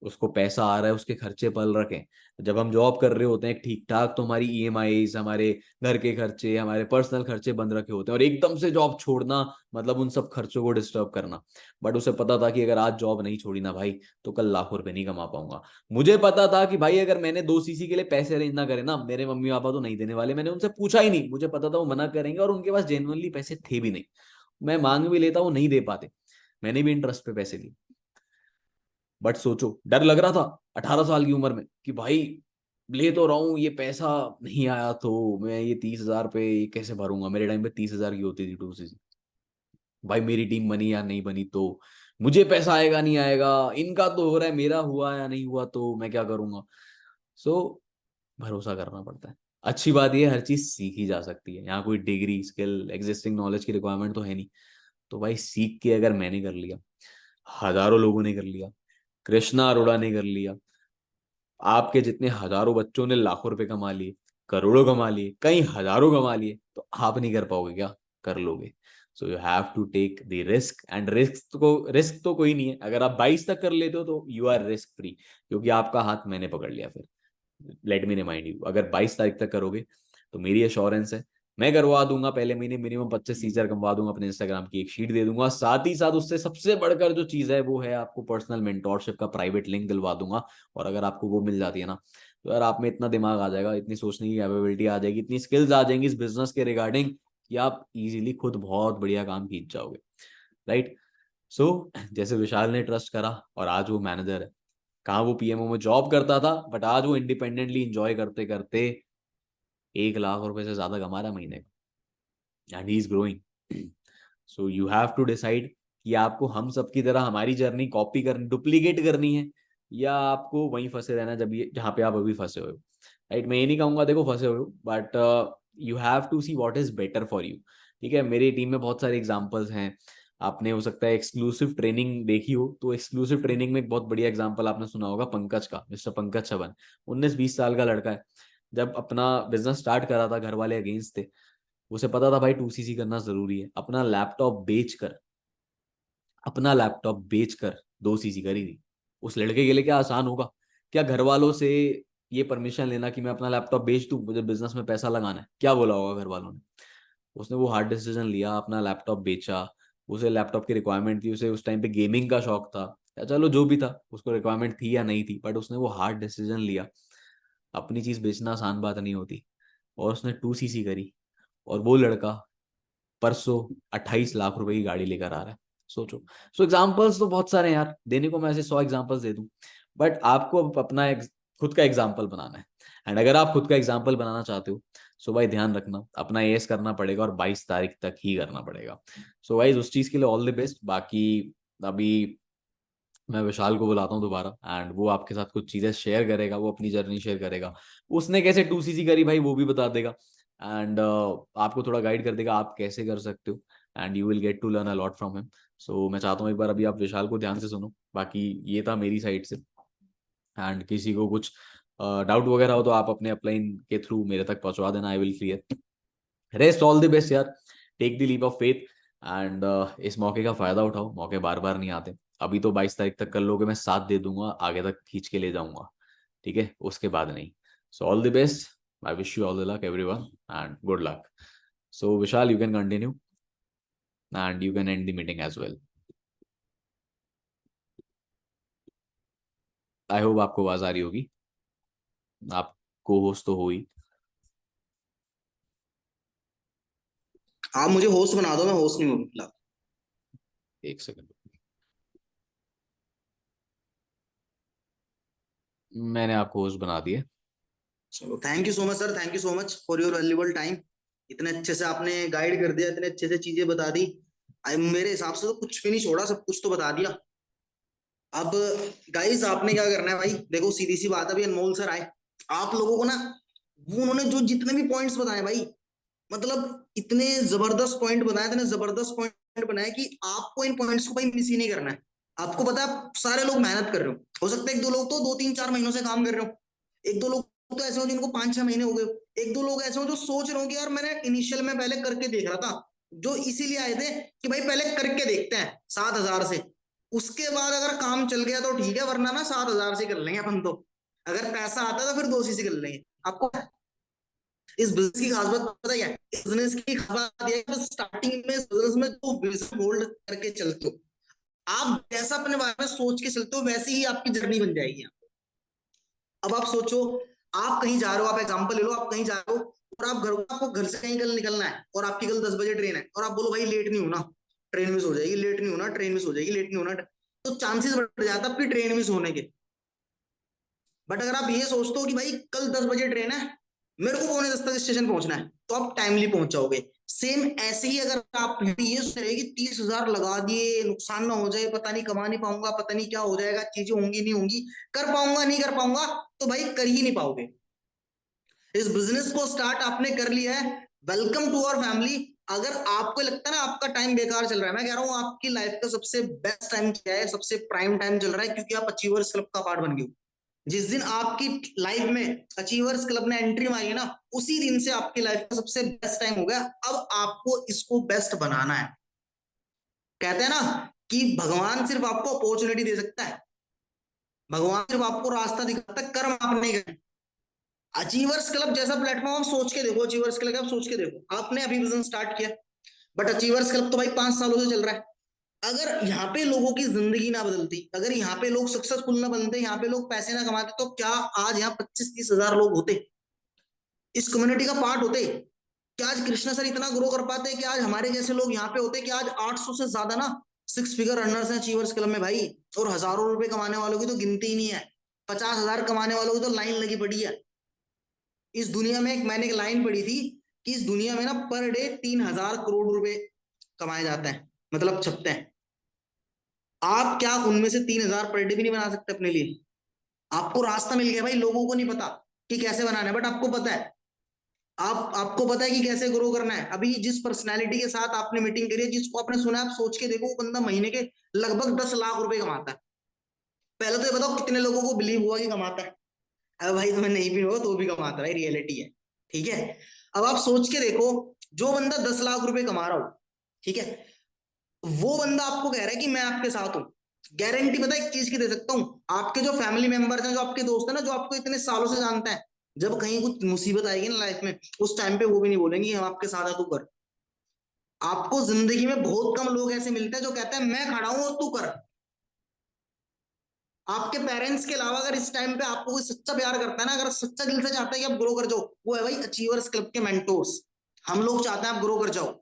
उसको पैसा आ रहा है, उसके खर्चे पल रखे। जब हम जॉब कर रहे होते हैं ठीक ठाक, तो हमारी ईएमआईज, हमारे घर के खर्चे, हमारे पर्सनल खर्चे बंद रखे होते हैं, और एकदम से जॉब छोड़ना मतलब उन सब खर्चों को डिस्टर्ब करना। बट उसे पता था कि अगर आज जॉब नहीं छोड़ी ना भाई, तो कल लाखों रुपए नहीं कमा पाऊंगा। मुझे पता था कि भाई अगर मैंने 2 सीसी के लिए पैसे अरेंज ना करे ना, मेरे मम्मी पापा तो नहीं देने वाले। मैंने उनसे पूछा ही नहीं, मुझे पता था वो मना करेंगे, और उनके पास जेनुअनली पैसे थे भी नहीं। मैं मांग भी लेता, वो नहीं दे पाते, मैंने भी इंटरेस्ट पे पैसे लिए। बट सोचो, डर लग रहा था 18 साल की उम्र में कि भाई ले तो रहा हूं, ये पैसा नहीं आया तो मैं ये 30 हजार पे ये कैसे भरूंगा। मेरे टाइम पे 30 हजार की होती थी 2 सीसी। भाई मेरी टीम बनी या नहीं बनी तो मुझे पैसा आएगा नहीं आएगा, इनका तो हो रहा है, मेरा हुआ या नहीं हुआ तो मैं क्या करूंगा। सो भरोसा करना पड़ता है। अच्छी बात यह हर चीज सीखी जा सकती है, यहाँ कोई डिग्री स्किल एग्जिस्टिंग नॉलेज की रिक्वायरमेंट तो है नहीं। तो भाई सीख के अगर मैंने कर लिया, हजारों लोगों ने कर लिया, कृष्णा अरोड़ा ने कर लिया, आपके जितने हजारों बच्चों ने लाखों रुपए कमा लिए, करोड़ों कमा लिए, कई हजारों कमा लिए, तो आप नहीं कर पाओगे क्या? कर लोगे। So you have to take the risk, and risk तो कोई नहीं है। अगर आप 22 तक कर लेते हो तो यू आर रिस्क फ्री, क्योंकि आपका हाथ मैंने पकड़ लिया। फिर लेट मी रिमाइंड यू, अगर 22 तारीख तक करोगे तो मेरी एश्योरेंस है, मैं करवा दूंगा पहले महीने मिनिमम 25-30 हजार कमवा दूंगा, अपने इंस्टाग्राम की एक शीट दे दूंगा, साथ ही साथ उससे सबसे बढ़कर जो चीज है वो है आपको पर्सनल मेंटोरशिप का प्राइवेट लिंक दिलवा दूंगा। और अगर आपको वो मिल जाती है ना, तो यार आप में इतना दिमाग आ जाएगा, इतनी सोचने की कैपेबिलिटी आ जाएगी, इतनी स्किल्स आ जाएंगी इस बिजनेस के रिगार्डिंग, कि आप इजीली खुद बहुत बढ़िया काम खींच जाओगे। राइट। सो जैसे विशाल ने ट्रस्ट करा और आज वो मैनेजर है, कहाँ वो पीएमओ में जॉब करता था, बट आज वो इंडिपेंडेंटली इंजॉय करते करते 1 लाख रुपए से ज्यादा कमा रहा है महीने का, and he is growing. So you have to decide कि आपको हम सब की तरह हमारी जर्नी कॉपी करनी, डुप्लीकेट करनी है, या आपको वहीं फंसे रहना जब ये जहाँ पे आप अभी फंसे हुए हो। राइट। मैं ये नहीं कहूंगा देखो फंसे हुए हो, but you have to see what is better for you. ठीक है। मेरी टीम में बहुत सारे एग्जांपल्स हैं। आपने हो सकता है एक्सक्लूसिव ट्रेनिंग देखी हो, तो एक्सक्लूसिव ट्रेनिंग में एक बहुत बढ़िया एग्जांपल आपने सुना होगा पंकज का, मिस्टर पंकज छबन। 19-20 साल का लड़का है, जब अपना बिजनेस स्टार्ट करा था घर वाले अगेंस्ट थे, उसे पता था भाई 2 सीसी करना जरूरी है, अपना लैपटॉप बेचकर 2 सीसी करी थी। उस लड़के के लिए क्या आसान होगा? क्या घर वालों से ये परमिशन लेना कि मैं अपना लैपटॉप बेच दूं, मुझे बिजनेस में पैसा लगाना है, क्या बोला होगा घर वालों ने? उसने वो हार्ड डिसीजन लिया, अपना लैपटॉप बेचा। उसे लैपटॉप की रिक्वायरमेंट थी, उसे उस टाइम पे गेमिंग का शौक था, या चलो जो भी था, उसको रिक्वायरमेंट थी या नहीं थी, बट उसने वो हार्ड डिसीजन लिया। अपनी चीज बेचना आसान बात नहीं होती, और उसने 2 सीसी करी। और वो लड़का परसों 28 लाख रुपए की गाड़ी लेकर आ रहा है। सोचो। सो एग्जाम्पल्स तो बहुत सारे हैं यार, देने को मैं ऐसे 100 एग्जाम्पल्स दे दूं, बट आपको अब अपना खुद का एग्जाम्पल बनाना है। एंड अगर आप खुद का एग्जाम्पल बनाना चाहते हो, सो भाई ध्यान रखना, अपना एएस करना पड़ेगा, और 22 तारीख तक ही करना पड़ेगा। सो भाई उस चीज के लिए ऑल द बेस्ट। बाकी अभी मैं विशाल को बुलाता हूँ दोबारा, एंड वो आपके साथ कुछ चीजें शेयर करेगा, वो अपनी जर्नी शेयर करेगा, उसने कैसे 2 सीसी करी भाई वो भी बता देगा, एंड आपको थोड़ा गाइड कर देगा आप कैसे कर सकते हो। And you will get to learn a lot from him. So मैं चाहता हूँ एक बार अभी आप विशाल को ध्यान से सुनो. बाकी ये था मेरी साइड से. एंड किसी को कुछ डाउट वगैरह हो तो आप अपने अपलाइन के थ्रू मेरे तक पहुंचवा देना. I will clear. Rest all the best यार. Take the leap of faith. And इस मौके का फायदा उठाओ. मौके बार बार नहीं आते. अभी तो 22 तारीख तक कर लोगे, मैं साथ दे दूंगा, आगे तक खींच के ले जाऊंगा. ठीक है, उसके बाद नहीं. So all the best. I wish you all the luck everyone and good luck. So Vishal, you can continue and you can end the meeting as well. I hope आपको आवाज आ रही होगी. आप को होस्ट तो हो ही. आप मुझे होस्ट बना दो, मैं होस्ट नहीं हूँ फिलहाल. एक सेकंड. मैंने आपको होस्ट बना दिया. चलो, thank you so much sir, thank you so much for your valuable time. इतने अच्छे से आपने गाइड कर दिया, इतने अच्छे से चीजें बता दी. मेरे हिसाब से तो कुछ भी नहीं छोड़ा, सब कुछ तो बता दिया. अब गाइस, आपने क्या करना है भाई, देखो सीधी सी बात है. अभी अनमोल सर आए, आप लोगों को ना, वो उन्होंने जो जितने भी पॉइंट्स बताए भाई, मतलब इतने जबरदस्त पॉइंट बनाए, इतने जबरदस्त पॉइंट बनाए कि आपको इन पॉइंट्स को भाई मिस ही नहीं करना है. आपको पता है, सारे लोग मेहनत कर रहे हो सकता है एक दो लोग तो 2 3 4 महीनों से काम कर रहे हो, एक दो लोग तो ऐसे हो जिनको 5 6 महीने हो गए, एक दो लोग ऐसे हो जो सोच रहे हो कि यार मैंने इनिशियल में पहले करके देख रहा था, जो इसीलिए आए थे कि भाई पहले करके देखते हैं 7,000 से, उसके बाद अगर काम चल गया तो ठीक है, वरना ना 7,000 से कर लेंगे अपन तो. अगर पैसा आता है तो फिर 2 से कर लेंगे. आपको इस बिजनेस की खास बात पता क्या है? इस बिजनेस की खास बात यह है कि स्टार्टिंग में इस बिजनेस में जो विजन होल्ड करके चलते हो, आप जैसा अपने बारे में सोच के चलते हो, वैसी ही आपकी जर्नी बन जाएगी. अब आप सोचो, आप कहीं जा रहे हो, आप एग्जांपल ले लो, आप कहीं जा रहे हो और आपको घर से कहीं कल निकलना है और आपकी कल 10 बजे ट्रेन है और आप बोलो भाई लेट नहीं होना, ट्रेन मिस हो जाएगी, लेट नहीं होना, ट्रेन मिस हो जाएगी, लेट नहीं होना, तो चांसेस बढ़ जाता है आपकी ट्रेन मिस होने के. बट अगर आप ये सोचते हो कि भाई कल 10 बजे ट्रेन है, मेरे को 9:45 तक स्टेशन पहुंचना है, तो आप टाइमली पहुंच जाओगे. सेम ऐसे ही अगर आप ये सोच रहे कि 30,000 लगा दिए, नुकसान ना हो जाए, पता नहीं कमा नहीं पाऊंगा, पता नहीं क्या हो जाएगा, चीजें होंगी नहीं होंगी, कर पाऊंगा नहीं कर पाऊंगा, तो भाई कर ही नहीं पाओगे. इस बिजनेस को स्टार्ट आपने कर लिया है, वेलकम टू आवर फैमिली. अगर आपको लगता है ना आपका टाइम बेकार चल रहा है, मैं कह रहा हूँ आपकी लाइफ का सबसे बेस्ट टाइम क्या है, सबसे प्राइम टाइम चल रहा है, क्योंकि आप अचीवर्स क्लब का पार्ट बन गए हो. जिस दिन आपकी लाइफ में अचीवर्स क्लब ने एंट्री मारी है ना, उसी दिन से आपकी लाइफ का सबसे बेस्ट टाइम हो गया. अब आपको इसको बेस्ट बनाना है. कहते हैं ना कि भगवान सिर्फ आपको अपॉर्चुनिटी दे सकता है, भगवान सिर्फ आपको रास्ता दिखाता है, कर्म आपने करना. अचीवर्स क्लब जैसा प्लेटफॉर्म आप सोच के देखो, अचीवर्स क्लब आप सोच के देखो, आपने अभी बिजनेस स्टार्ट किया, बट अचीवर्स क्लब तो भाई 5 सालों से चल रहा है. अगर यहाँ पे लोगों की जिंदगी ना बदलती, अगर यहाँ पे लोग सक्सेसफुल ना बनते, यहाँ पे लोग पैसे ना कमाते, तो क्या आज यहाँ 25-30 हजार लोग होते, इस कम्युनिटी का पार्ट होते? क्या आज कृष्णा सर इतना ग्रो कर पाते कि आज हमारे जैसे लोग यहाँ पे होते कि आज 800 से ज्यादा ना 6 फिगर रनर्स हैं अचीवर्स क्लब में भाई, और हजारों रुपए कमाने वालों की तो गिनती ही नहीं है, 50,000 कमाने वालों की तो लाइन लगी पड़ी है. इस दुनिया में मैंने एक लाइन पढ़ी थी कि इस दुनिया में ना पर डे 3,000 करोड़ रुपए कमाए जाते हैं, मतलब छपते हैं. आप क्या उनमें से 3,000 पर डे भी नहीं बना सकते अपने लिए? आपको रास्ता मिल गया भाई, लोगों को नहीं पता कि कैसे बनाना है, बट आपको पता है. आपको पता है कि कैसे ग्रो करना है. अभी जिस पर्सनैलिटी के साथ आपने मीटिंग करी है, जिसको आपने सुना, आप सोच के देखो, वो बंदा महीने के लगभग 10 लाख रुपए कमाता है. पहले तो ये बताओ कितने लोगों को बिलीव हुआ कि कमाता है? अब भाई तुम्हें नहीं भी होगा तो भी कमाता है भाई, रियलिटी है. ठीक है, अब आप सोच के देखो, जो बंदा 10 लाख रुपए कमा रहा हो, ठीक है, वो बंदा आपको कह रहा है कि मैं आपके साथ हूं. गारंटी पता है एक चीज की दे सकता हूं, आपके जो फैमिली मेंबर्स हैं, जो आपके दोस्त हैं ना, जो आपको इतने सालों से जानते हैं, जब कहीं कुछ मुसीबत आएगी ना लाइफ में, उस टाइम पे वो भी नहीं बोलेंगे हम आपके साथ हैं तू कर. आपको जिंदगी में बहुत कम लोग ऐसे मिलते हैं जो कहते हैं मैं खड़ा हूं और तू कर. आपके पेरेंट्स के अलावा अगर इस टाइम पे आपको कोई सच्चा प्यार करता है ना, अगर सच्चा दिल से चाहता है कि आप ग्रो कर जाओ, वो है भाई अचीवर्स क्लब के मेंटोर्स. हम लोग चाहते हैं आप ग्रो कर जाओ,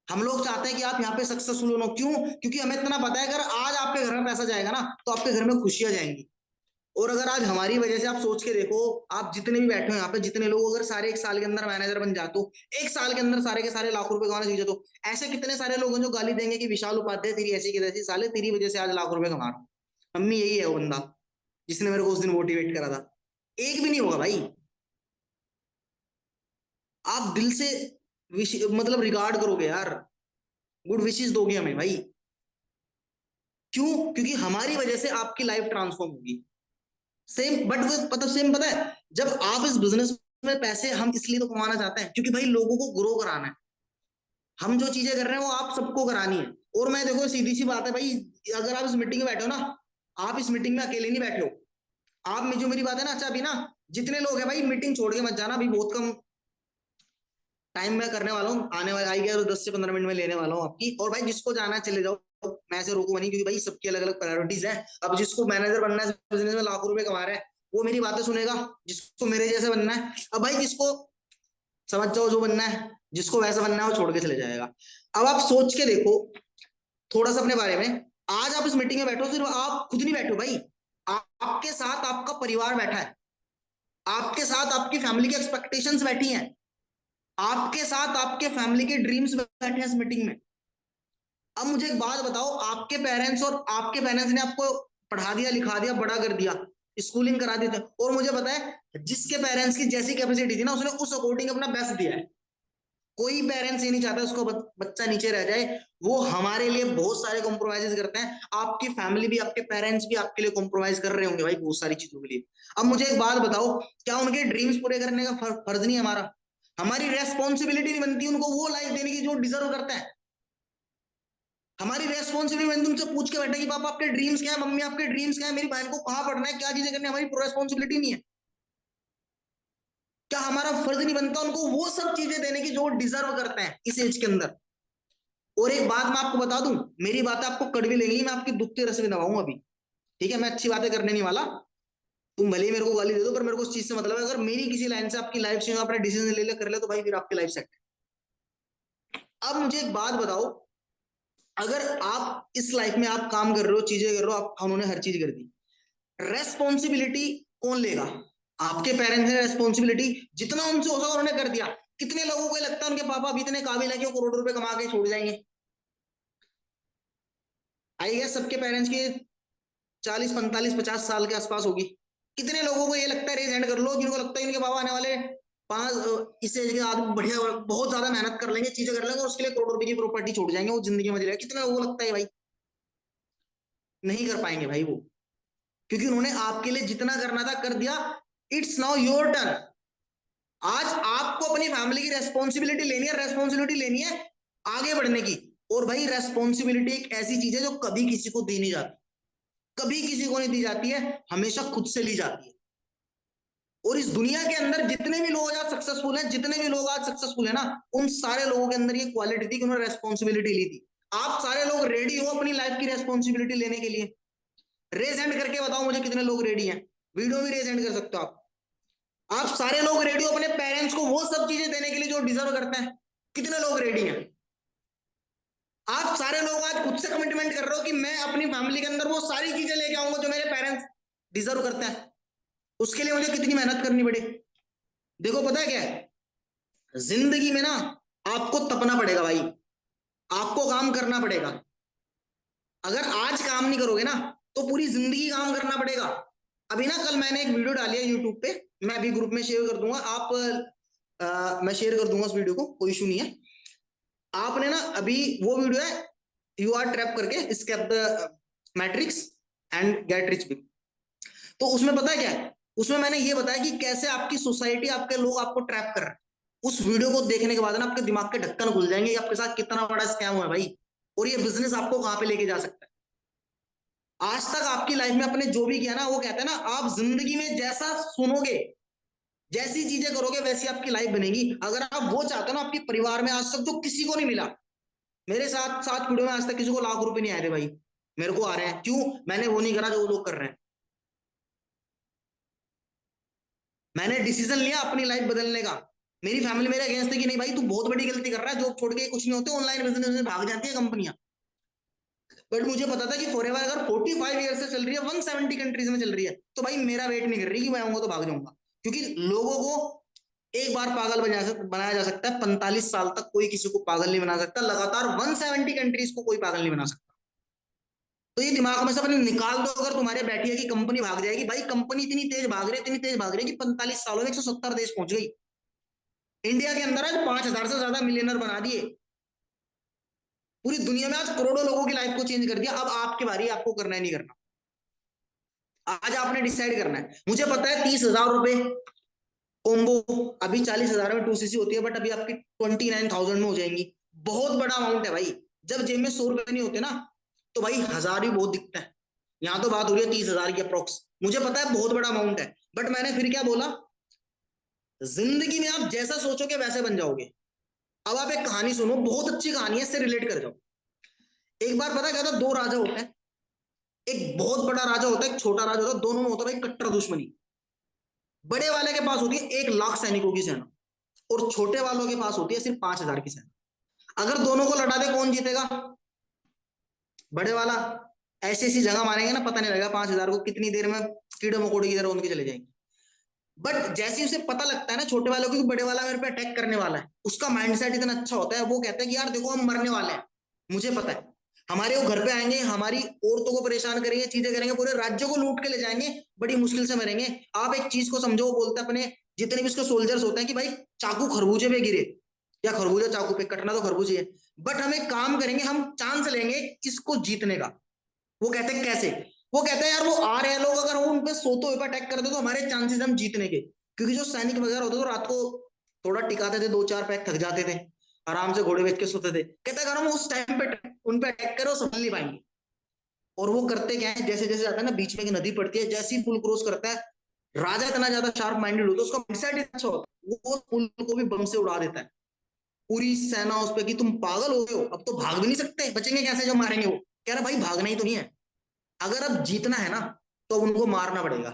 हम लोग चाहते हैं कि आप यहाँ पे सक्सेसफुल हो. क्यों? क्योंकि हमें इतना पता है अगर आज आपके घर में पैसा जाएगा ना, तो आपके घर में खुशियां जाएंगी. और अगर आज हमारी वजह से आप सोच के देखो, आप जितने भी बैठे हो यहाँ पे, जितने लोग अगर सारे 1 साल के अंदर मैनेजर बन जाते हो, 1 साल के अंदर सारे के सारे लाख रुपए कमाना सीख जाते हो, ऐसे कितने सारे लोग हैं जो गाली देंगे कि विशाल उपाध्याय तेरी ऐसी की तैसी, साले तेरी वजह से आज लाख रुपए कमा रहा हूं. मम्मी यही है वो बंदा जिसने मेरे को उस दिन मोटिवेट करा था. एक भी नहीं होगा भाई. आप दिल से मतलब रिगार्ड करोगे यार. गुड विशेस दोगे हमें भाई। क्यों? क्योंकि हमारी वजह से आपकी लाइफ ट्रांसफॉर्म होगी। सेम बट पता सेम पता है, जब आप इस बिजनेस में पैसे हम इसलिए तो कमाना चाहते हैं क्योंकि भाई लोगों को ग्रो कराना है। हम जो चीजें कर रहे हैं वो आप सबको करानी है। और मैं देखो सीधी सी बात है भाई, अगर आप इस मीटिंग में बैठे हो ना, आप इस मीटिंग में अकेले नहीं बैठे हो। आप में जो मेरी बात है ना, अच्छा अभी ना जितने लोग हैं भाई मीटिंग छोड़ के मत जाना, अभी बहुत कम टाइम में करने वाला हूँ, आने वाला आई गया 10 से 15 मिनट में लेने वाला हूँ आपकी। और भाई जिसको जाना है चले जाओ, मैं ऐसे रोकूंगा नहीं, क्योंकि भाई सबकी अलग अलग प्रायोरिटीज है। अब जिसको मैनेजर बनना है बिजनेस में लाखों रुपए कमा रहा है, वो मेरी बातें सुनेगा। जिसको मेरे जैसे बनना है, अब भाई जिसको समझ जाओ जो बनना है, जिसको वैसा बनना है वो छोड़ के चले जाएगा। अब आप सोच के देखो थोड़ा सा अपने बारे में। आज आप इस मीटिंग में बैठो, सिर्फ आप खुद नहीं बैठो भाई, आपके साथ आपका परिवार बैठा है, आपके साथ आपकी फैमिली की एक्सपेक्टेशंस बैठी हैं, आपके साथ आपके फैमिली के ड्रीम्स बैठे हैं इस मीटिंग में। अब मुझे एक बात बताओ, आपके पेरेंट्स और आपके पेरेंट्स ने आपको पढ़ा दिया, लिखा दिया, बड़ा कर दिया, स्कूलिंग करा दी थी, और मुझे पता है जिसके पेरेंट्स की जैसी कैपेसिटी थी ना, उसने उस अकॉर्डिंग अपना बेस्ट दिया है। कोई पेरेंट्स ये नहीं चाहता उसको बच्चा नीचे रह जाए। वो हमारे लिए बहुत सारे कॉम्प्रोमाइजेस करते हैं। आपकी फैमिली भी, आपके पेरेंट्स भी आपके लिए कॉम्प्रोमाइज कर रहे होंगे भाई बहुत सारी चीजों के लिए। अब मुझे एक बात बताओ, क्या उनके ड्रीम्स पूरे करने का फर्ज नहीं है हमारा? हमारी रेस्पॉन्सिबिलिटी नहीं बनती उनको वो लाइफ देने की जो डिजर्व करते हैं? हमारी रेस्पॉन्सिबिलिटी मैंने तुमसे पूछ के बैठा कि पापा आपके ड्रीम्स क्या है, मम्मी आपके ड्रीम्स क्या है, मेरी बहन को कहाँ पढ़ना है, क्या चीजें करनी है, हमारी रेस्पॉन्सिबिलिटी नहीं है? क्या हमारा फर्ज नहीं बनता उनको वो सब चीजें देने की जो डिजर्व करते हैं इस एज के अंदर? और एक बात मैं आपको बता दूं, मेरी बातें आपको कड़वी लगेगी, मैं आपकी दुख के रस में दबाऊंगा अभी। ठीक है, मैं अच्छी बातें करने नहीं वाला। तुम भले ही मेरे को गाली दे दो, पर मेरे को उस चीज से मतलब है, अगर मेरी किसी लाइन से आपकी लाइफ से आपने डिसीजन ले ले कर ले, तो भाई फिर आपकी लाइफ सेट है। अब मुझे एक बात बताओ, अगर आप इस लाइफ में आप काम कर रहे हो, चीजें कर रहे हो, आप उन्होंने हर चीज कर दी, रेस्पॉन्सिबिलिटी कौन लेगा? आपके पेरेंट्स ने रेस्पॉन्सिबिलिटी जितना उनसे हो सका उन्होंने कर दिया। कितने लोगों को लगता है उनके पापा अभी इतने काबिल है कि वो करोड़ों रुपए कमा के छोड़ जाएंगे? आई गेस सबके पेरेंट्स की 40 45 50 साल के आसपास होगी। कितने लोगों को ये लगता है, रेज हैंड कर लो, जिनको लगता है इनके बाबा आने वाले पांच इस एज के आदमी बढ़िया बहुत ज्यादा मेहनत कर लेंगे, चीजें कर लेंगे और उसके लिए करोड़ रुपए की प्रॉपर्टी छोड़ जाएंगे, वो जिंदगी में जिलेगा? कितने लोगों को लगता है भाई? नहीं कर पाएंगे भाई वो, क्योंकि उन्होंने आपके लिए जितना करना था कर दिया। It's now your turn. आज आपको अपनी फैमिली की रेस्पॉन्सिबिलिटी लेनी है, रेस्पॉन्सिबिलिटी लेनी है आगे बढ़ने की। और भाई रेस्पॉन्सिबिलिटी एक ऐसी चीज है जो कभी किसी को दी नहीं जाती, कभी किसी को नहीं दी जाती है, हमेशा खुद से ली जाती है। और इस दुनिया के अंदर जितने भी लोग आज सक्सेसफुल हैं, जितने भी लोग आज सक्सेसफुल है ना, उन सारे लोगों के अंदर ये क्वालिटी थी कि उन्होंने रेस्पॉन्सिबिलिटी ली थी। आप सारे लोग रेडी हो अपनी लाइफ की रेस्पॉन्सिबिलिटी लेने के लिए? रेज हैंड करके बताओ मुझे कितने लोग रेडी हैं। वीडियो में रेज हैंड कर सकते हो आप सारे लोग रेडी हो अपने पेरेंट्स को वो सब चीजें देने के लिए जो डिजर्व करते हैं? कितने लोग रेडी हैं? आप सारे लोग आज खुद से कमिटमेंट कर रहे हो कि मैं अपनी फैमिली के अंदर वो सारी चीजें लेके आऊंगा जो मेरे पेरेंट्स डिजर्व करते हैं। उसके लिए मुझे कितनी मेहनत करनी पड़े? देखो पता है क्या है, जिंदगी में ना आपको तपना पड़ेगा भाई, आपको काम करना पड़ेगा। अगर आज काम नहीं करोगे ना, तो पूरी जिंदगी काम करना पड़ेगा। अभी ना कल मैंने एक वीडियो डाली है यूट्यूब पे, मैं अभी ग्रुप में शेयर कर दूंगा, मैं शेयर कर दूंगा उस वीडियो को, कोई इशू नहीं है। आपने ना अभी वो वीडियो है, यू आर ट्रैप करके, escape the matrix and get rich big. तो उसमें पता है क्या है, उसमें मैंने ये बताया कि कैसे आपकी सोसाइटी, आपके लोग आपको ट्रैप कर रहे हैं। उस वीडियो को देखने के बाद ना आपके दिमाग के ढक्कन खुल जाएंगे कि आपके साथ कितना बड़ा स्कैम हुआ है भाई, और ये बिजनेस आपको कहां पे लेके जा सकता है। आज तक आपकी लाइफ में अपने जो भी किया ना, वो कहते हैं ना, आप जिंदगी में जैसा सुनोगे, जैसी चीजें करोगे, वैसी आपकी लाइफ बनेगी। अगर आप वो चाहते हो ना, आपके परिवार में आज तक जो किसी को नहीं मिला, मेरे साथ साथ वीडियो में आज तक किसी को लाख रुपए नहीं आए थे भाई, मेरे को आ रहे हैं। क्यों? मैंने वो नहीं करा जो वो लोग कर रहे हैं। मैंने डिसीजन लिया अपनी लाइफ बदलने का। मेरी फैमिली मेरे अगेंस्ट है कि नहीं भाई तू बहुत बड़ी गलती कर रहा है, जॉब छोड़ के कुछ नहीं होते, ऑनलाइन बिजनेस में भाग जाती है कंपनियां। बट मुझे पता था कि फॉरएवर अगर 45 ईयर से चल रही है, 170 कंट्रीज में चल रही है, तो भाई मेरा वेट नहीं कर रही कि मैं आऊंगा तो भाग जाऊंगा। क्योंकि लोगों को एक बार पागल बनाया जा सकता है, 45 साल तक कोई किसी को पागल नहीं बना सकता, लगातार 170 कंट्रीज को कोई पागल नहीं बना सकता। तो ये दिमाग में से अपने निकाल दो, अगर तुम्हारे बैठी है कि कंपनी भाग जाएगी, भाई कंपनी इतनी तेज भाग रही है, इतनी तेज भाग रही है कि 45 सालों में 170 देश पहुंच गई। इंडिया के अंदर आज 5,000 से ज्यादा मिलियनर बना दिए। पूरी दुनिया में आज करोड़ों लोगों की लाइफ को चेंज कर दिया। अब आपकी बारी, आपको करना है नहीं करना। आज आपने डिसाइड करना है। मुझे पता है 30,000 रुपए कॉम्बो अभी 40,000 में 2cc होती है, बट अभी आपकी 29,000 में हो जाएंगी। बहुत बड़ा अमाउंट है भाई। जब जेब में 100 रुपए नहीं होते ना, तो भाई 1000 भी बहुत दिखता है। यहाँ तो बात हो रही है 30,000 की अप्रोक्स। मुझे पता है बहुत बड़ा अमाउंट है, बट मैंने फिर क्या बोला, जिंदगी में आप जैसा सोचोगे वैसे बन जाओगे। अब आप एक कहानी सुनो, बहुत अच्छी कहानी है, इससे रिलेट कर जाओ। एक बार पता क्या था, दो राजा होते हैं। एक बहुत बड़ा राजा होता है, एक छोटा राजा होता है, दोनों में होता है भाई कट्टर दुश्मनी। बड़े वाले के पास होती है 1 लाख सैनिकों की सेना, और छोटे वालों के पास होती है सिर्फ 5,000 की सेना। अगर दोनों को लड़ा दे, कौन जीतेगा? बड़े वाला। ऐसी ऐसी जगह मारेंगे ना, पता नहीं लगेगा 5,000 को कितनी देर में कीड़े मकोड़े की तरह उनके चले जाएंगे। बट जैसे उसे पता लगता है ना छोटे वालों को कि बड़े वाला मेरे पे अटैक करने वाला है, उसका माइंडसेट इतना अच्छा होता है, वो कहता है कि यार देखो हम मरने वाले हैं, मुझे पता है हमारे वो घर पे आएंगे, हमारी औरतों को परेशान करेंगे, चीजें करेंगे, पूरे राज्यों को लूट के ले जाएंगे, बड़ी मुश्किल से मरेंगे। आप एक चीज को समझो, वो बोलता है अपने जितने भी उसके सोल्जर्स होते हैं कि भाई चाकू खरबूजे पे गिरे या खरबूजा चाकू पे, कटना तो खरबूजे है, बट हम एक काम करेंगे, हम चांस लेंगे इसको जीतने का। वो कहते हैं कैसे? वो कहते हैं यार वो आ रहे हैं लोग, अगर हम उन पे सोते हुए अटैक कर दे तो हमारे चांसेस हम जीतने के। क्योंकि जो सैनिक वगैरह होते थे तो रात को थोड़ा टिकाते थे, 2-4 पैक थक जाते थे, आराम से घोड़े बेच के सोते थे। कहते अगर हम उस टाइम पे उन पे अटैक करें, संभल नहीं पाएंगे। और वो करते क्या है, जैसे जैसे जाता है ना, बीच में एक नदी पड़ती है, जैसे ही पुल क्रॉस करता है, राजा इतना ज्यादा शार्प माइंडेड होता है, उसका माइंडसेट अच्छा होता है, वो पुल को भी बम से उड़ा देता है। पूरी सेना उस पर कि तुम पागल हो गए हो, अब तो भाग भी नहीं सकते, बचेंगे कैसे जब मारेंगे? वो कह रहा भाई भागना ही तो नहीं है, अगर अब जीतना है ना तो उनको मारना पड़ेगा।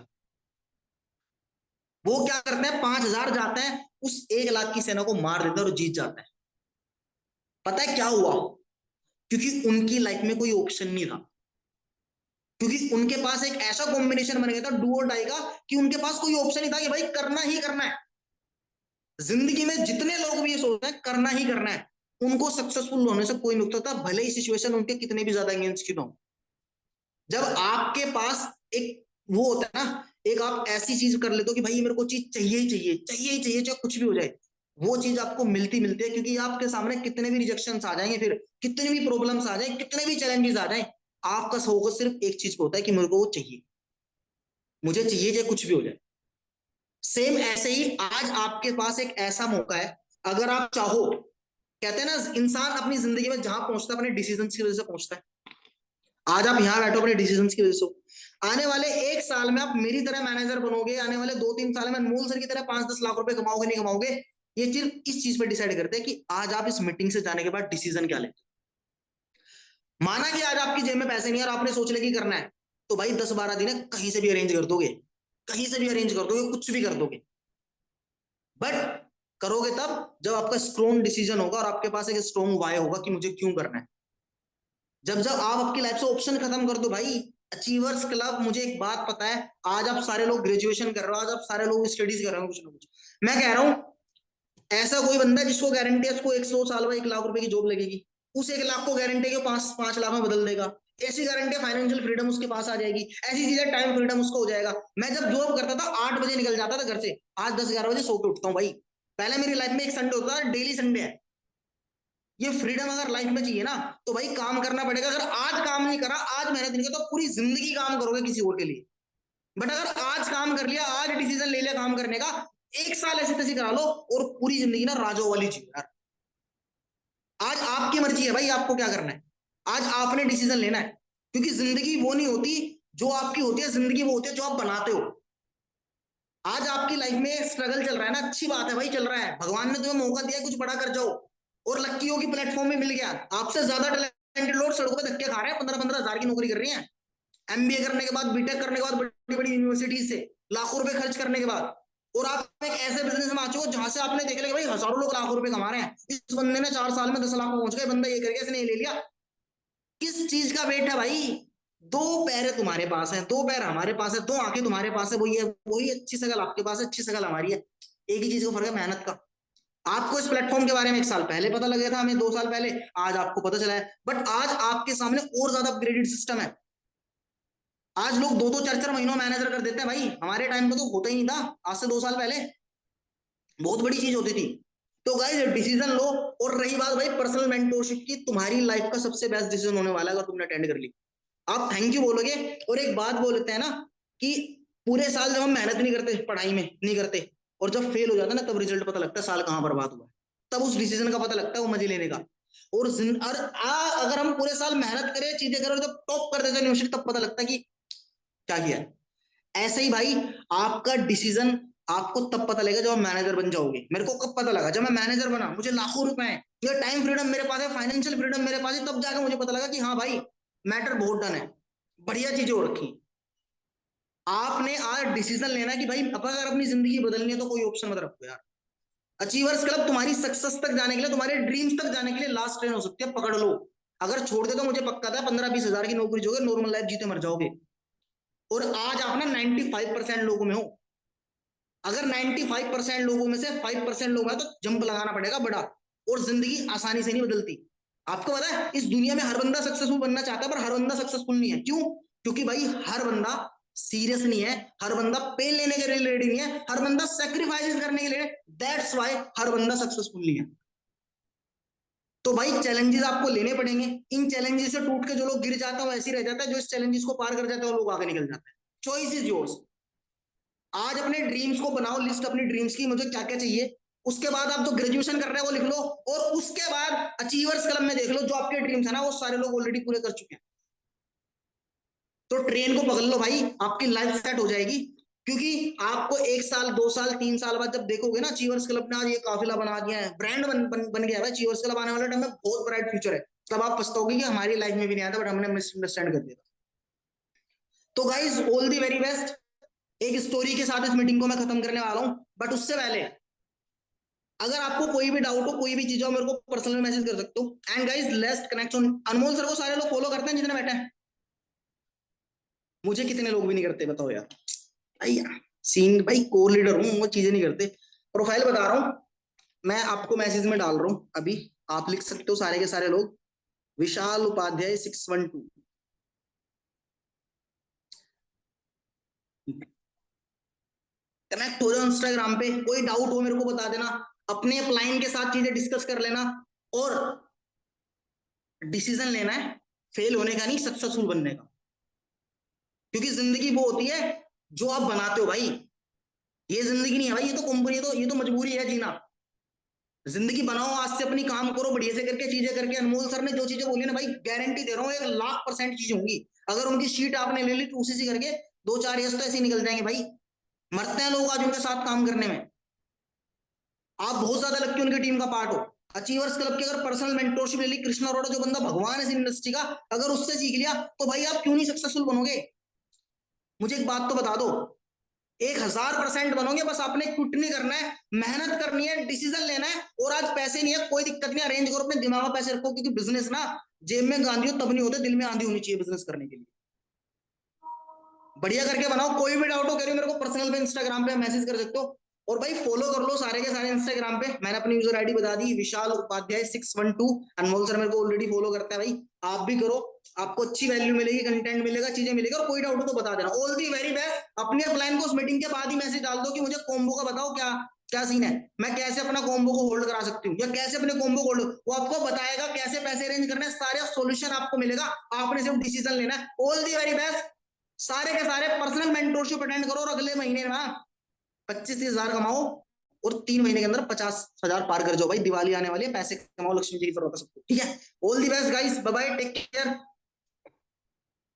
वो क्या करते हैं, 5,000 जाते हैं, उस 1 लाख की सेना को मार देता है और जीत जाता है। पता है क्या हुआ? क्योंकि उनकी लाइफ में कोई ऑप्शन नहीं था। क्योंकि उनके पास एक ऐसा कॉम्बिनेशन बन गया था डू और डाई का, कि उनके पास कोई ऑप्शन नहीं था कि भाई करना ही करना है। जिंदगी में जितने लोग भी ये सोचते हैं करना ही करना है, उनको सक्सेसफुल होने से कोई नुकता था, भले ही सिचुएशन उनके कितने भी ज्यादा अगेंस्ट क्यों ना हो। जब आपके पास एक वो होता है ना, एक आप ऐसी चीज कर लेते हो कि भाई मेरे को चीज चाहिए ही चाहिए, चाहिए ही चाहिए, चाहे कुछ भी हो जाए, वो चीज आपको मिलती मिलती है। क्योंकि आपके सामने कितने भी रिजेक्शन आ जाएंगे, फिर कितनी भी प्रॉब्लम्स आ जाए, कितने भी चैलेंजेस आ जाए, आपका फोकस सिर्फ एक चीज पे होता है कि मेरे को वो चाहिए, मुझे चाहिए चाहे कुछ भी हो जाए। सेम ऐसे ही आज आपके पास एक ऐसा मौका है, अगर आप चाहो, कहते हैं ना इंसान अपनी जिंदगी में जहां पहुंचता है अपने डिसीजन की वजह से पहुंचता है। आज आप यहाँ बैठो अपने डिसीजन की वजह से, आने वाले 1 साल में आप मेरी तरह मैनेजर बनोगे, आने वाले 2-3 साल में अनमोल सर की तरह 5-10 लाख रुपए कमाओगे नहीं कमाओगे, ये चीज इस चीज पर डिसाइड करते हैं कि आज आप इस मीटिंग से जाने के बाद डिसीजन क्या लेते। माना कि आज आपकी जेब में पैसे नहीं है और आपने सोच लिया कि करना है, तो भाई 10-12 दिन है, कहीं से भी अरेंज कर दोगे, कहीं से भी अरेंज कर दोगे, कुछ भी कर दोगे। बट करोगे तब जब आपका स्ट्रॉन्ग डिसीजन होगा और आपके पास एक स्ट्रॉन्ग वाई होगा कि मुझे क्यों करना है। जब जब आप आपकी लाइफ से ऑप्शन खत्म कर दो भाई, अचीवर्स क्लब, मुझे एक बात पता है, आज आप सारे लोग ग्रेजुएशन कर रहे हो, आज आप सारे लोग स्टडीज कर रहे हो कुछ ना कुछ, मैं कह रहा हूं ऐसा कोई बंदा जिसको गारंटी है उसको 100 साल में 1 लाख रुपए की जॉब लगेगी, उस 1 लाख को गारंटी है 5-5 लाख में बदल देगा। ऐसी गारंटी फाइनेंशियल फ्रीडम उसके पास आ जाएगी, ऐसी चीजें टाइम फ्रीडम उसको हो जाएगा। मैं जब जॉब करता था 8 बजे निकल जाता था घर से, आज 10-11 बजे सो के उठता हूँ भाई। पहले मेरी लाइफ में एक संडे होता था, डेली संडे है। ये फ्रीडम अगर लाइफ में चाहिए ना, तो भाई काम करना पड़ेगा। अगर आज काम नहीं करा, आज मेहनत नहीं किया, तो पूरी जिंदगी काम करोगे किसी और के लिए। बट अगर आज काम कर लिया, आज डिसीजन ले लिया काम करने का, 1 साल ऐसी तैसी करा लो और पूरी जिंदगी ना राजो वाली जियो यार। आज आपकी मर्जी है भाई, आपको क्या करना है, आज आपने डिसीजन लेना है। क्योंकि जिंदगी वो नहीं होती जो आपकी होती है, जिंदगी वो होती है जो आप बनाते हो। आज आपकी लाइफ में स्ट्रगल चल रहा है ना, अच्छी बात है भाई, चल रहा है, भगवान ने तुम्हें मौका दिया कुछ बड़ा कर जाओ, और लक्की हो कि प्लेटफॉर्म में मिल गया। आपसे ज्यादा टैलेंटेड लोग सड़कों पे धक्के खा रहे हैं, 15-15 हजार की नौकरी कर रही है, एमबीए करने के बाद, बीटेक करने के बाद, बड़ी बड़ी यूनिवर्सिटी से लाखों रुपए खर्च करने के बाद, और आप एक ऐसे बिजनेस में आ चुके हो जहां से आपने देख लिया भाई हजारों लोग लाखों रुपए कमा रहे हैं, इस बंदे ने 4 साल में 10 लाख में पहुंच गए, बंदा ये करके इसने ले लिया। किस चीज का वेट है भाई? 2 पैर तुम्हारे पास है, 2 पैर हमारे पास है, 2 आंखें तुम्हारे पास है, वही है, वही अच्छी शकल आपके पास है, अच्छी शकल हमारी है। एक ही चीज का फर्क है, मेहनत का। आपको इस प्लेटफॉर्म के बारे में 1 साल पहले पता लगा था, हमें 2 साल पहले, आज आपको पता चला है। बट आज आपके सामने और ज्यादा अपग्रेडेड सिस्टम है। आज लोग 2-2 4-4 महीनों मैनेजर कर देते हैं भाई, हमारे टाइम पे तो होता ही नहीं था। आज से 2 साल पहले बहुत बड़ी चीज होती थी। तो गाइस डिसीजन लो। और रही बात भाई पर्सनल मेंटोरशिप की, तुम्हारी लाइफ का सबसे बेस्ट डिसीजन होने वाला है अगर तुमने अटेंड कर ली। आप थैंक यू बोलोगे। और एक बात बोलते हैं ना कि पूरे साल जब हम मेहनत नहीं करते, पढ़ाई में नहीं करते, और जब फेल हो जाता है ना, तब रिजल्ट पता लगता है साल कहाँ बर्बाद हुआ है। तब उस डिसीजन का पता लगता है वो मजे लेने का। और अगर हम पूरे साल मेहनत करें, चीजें करें, और जब टॉप कर देते हैं यूनिवर्सिटी, तब पता लगता है कि क्या किया है। ऐसे ही भाई आपका डिसीजन आपको तब पता लगेगा जब आप मैनेजर बन जाओगे। मेरे को कब पता लगा? जब मैं मैनेजर बना, मुझे लाखों रुपए हैं, ये टाइम फ्रीडम मेरे पास है, फाइनेंशियल फ्रीडम मेरे पास है, तब जाकर मुझे पता लगा कि हाँ भाई मैटर बहुत डन है, बढ़िया चीजें हो रखी। आपने आज डिसीजन लेना कि भाई अब अगर अपनी जिंदगी बदलनी है तो कोई ऑप्शन मत रखो यार। अचीवर्स क्लब तुम्हारी सक्सेस तक जाने के लिए, तुम्हारे ड्रीम्स तक जाने के लिए लास्ट ट्रेन हो सकती है, पकड़ लो। अगर छोड़ दे तो मुझे पक्का था 15-20 हजार की नौकरी जोगे, नॉर्मल लाइफ जीते मर जाओगे। और आज आप ना 95% लोगों में हो। अगर 95% लोगों में से 5% लोग हैं तो जंप लगाना पड़ेगा बड़ा। और जिंदगी आसानी से नहीं बदलती। आपको पता है इस दुनिया में हर बंदा सक्सेसफुल बनना चाहता है, पर हर बंदा सक्सेसफुल नहीं है। क्यों? क्योंकि भाई हर बंदा सीरियस नहीं है, हर बंदा पेन लेने के लिए रेडी नहीं है, हर बंदा सेक्रीफाइस करने के लिए। दैट्स वाई हर बंदा सक्सेसफुल नहीं है। तो भाई चैलेंजेस आपको लेने पड़ेंगे। इन चैलेंजेस से टूट के जो लोग गिर जाता है वो ऐसे ही रह जाता है, जो इस चैलेंजेस को पार कर जाते हैं वो लोग आगे निकल जाते हैं। Choice is yours. आज अपने ड्रीम्स को बनाओ लिस्ट, अपनी ड्रीम्स की, मुझे क्या क्या चाहिए। उसके बाद आप जो ग्रेजुएशन कर रहे हैं वो लिख लो, और उसके बाद अचीवर्स क्लब में देख लो, जो आपके ड्रीम्स है ना वो सारे लोग ऑलरेडी पूरे कर चुके हैं। तो ट्रेन को पकड़ लो भाई, आपकी लाइफ सेट हो जाएगी। क्योंकि आपको 1 साल 2 साल 3 साल बाद जब देखोगे ना अचीवर्स क्लब ने आज ये काफिला बना दिया है, ब्रांड बन गया है अचीवर्स क्लब, आने वाले टाइम में बहुत ब्राइट फ्यूचर है, तब आप पछताओगे कि हमारी लाइफ में भी नहीं आया था, बट हमने मिसअंडरस्टैंड कर दिया। तो guys all the very best. एक स्टोरी के साथ इस मीटिंग को मैं खत्म करने वाला हूं, बट उससे पहले अगर आपको कोई भी डाउट हो, कोई भी चीज हो, मेरे को पर्सनल मैसेज कर सकते हो। And guys let's connect on. Anmol sir को सारे लोग फॉलो करते हैं जितने बैठे हैं? मुझे कितने लोग भी नहीं करते बताओ यार। भाई सीन भाई कोर लीडर हूँ, वो चीजें नहीं करते। प्रोफाइल बता रहा हूँ, मैं आपको मैसेज में डाल रहा हूँ अभी, आप लिख सकते हो सारे के सारे लोग। विशाल उपाध्याय 612। कनेक्ट हो जाओ इंस्टाग्राम पे। कोई डाउट हो मेरे को बता देना, अपने अपलाइन के साथ चीजें डिस्कस कर लेना। और डिसीजन लेना है फेल होने का नहीं, सक्सेसफुल बनने का। क्योंकि जिंदगी वो होती है जो आप बनाते हो भाई। ये जिंदगी नहीं है भाई, ये तो कंपनी, ये तो मजबूरी है जीना। जिंदगी बनाओ आज से, अपनी काम करो बढ़िया से करके, चीजें करके। अनमोल सर ने जो चीजें बोली ना भाई, गारंटी दे रहा हूँ 1,00,000% चीजें होंगी। अगर उनकी शीट आपने ले ली तो उसी से करके 2-4 यस तो ऐसे ही निकल जाएंगे भाई। मरते हैं लोग आज उनके साथ काम करने में। आप बहुत ज्यादा लगती है उनकी टीम का पार्ट हो। अचीवर्स क्लब की अगर पर्सनल मेंटोरशिप ले ली, कृष्णा अरोड़ा जो बंदा भगवान है इस इंडस्ट्री का, अगर उससे सीख लिया तो भाई आप क्यों नहीं सक्सेसफुल बनोगे? मुझे एक बात तो बता दो, 1,000% बनोगे। बस आपने क्विट नहीं करना है, मेहनत करनी है, डिसीजन लेना है। और आज पैसे नहीं है कोई दिक्कत नहीं, अरेंज करो, अपने दिमाग में पैसे रखो। क्योंकि बिजनेस ना जेब में गांधी हो तब नहीं होते, दिल में आंधी होनी चाहिए बिजनेस करने के लिए। बढ़िया करके बनाओ। कोई भी डाउट हो कह रही मेरे को पर्सनल पे इंस्टाग्राम पे मैसेज कर सकते हो। और भाई फॉलो कर लो सारे के सारे इंस्टाग्राम पे, मैंने अपनी यूजर आईडी बता दी, विशाल उपाध्याय 612। अनमोल सर मेरे को ऑलरेडी फॉलो करता है भाई, आप भी करो। आपको अच्छी वैल्यू मिलेगी, कंटेंट मिलेगा, चीजें मिलेगी। और कोई डाउट हो तो बता देना। All the very best. अपने अपलाइन को उस मीटिंग के बाद ही मैसेज डाल दो कि मुझे कॉम्बो का बताओ क्या क्या सीन है, मैं कैसे अपना कॉम्बो को होल्ड करा सकती हूँ, या कैसे अपने कॉम्बो को होल्ड, वो आपको बताएगा कैसे पैसे अरेंज करने, सारे सोल्यूशन आपको मिलेगा। आपने सिर्फ डिसीजन लेना है। ऑल दी वेरी बेस्ट। सारे के सारे पर्सनल मेंटोरशिप अटेंड करो, और अगले महीने में 25-30 हजार कमाओ, और 3 महीने के अंदर 50,000 पार कर जाओ भाई। दिवाली आने वाली है, पैसे कमाओ, लक्ष्मी जी की जरूरत है सबको। ठीक है, all the best guys, bye bye, take care.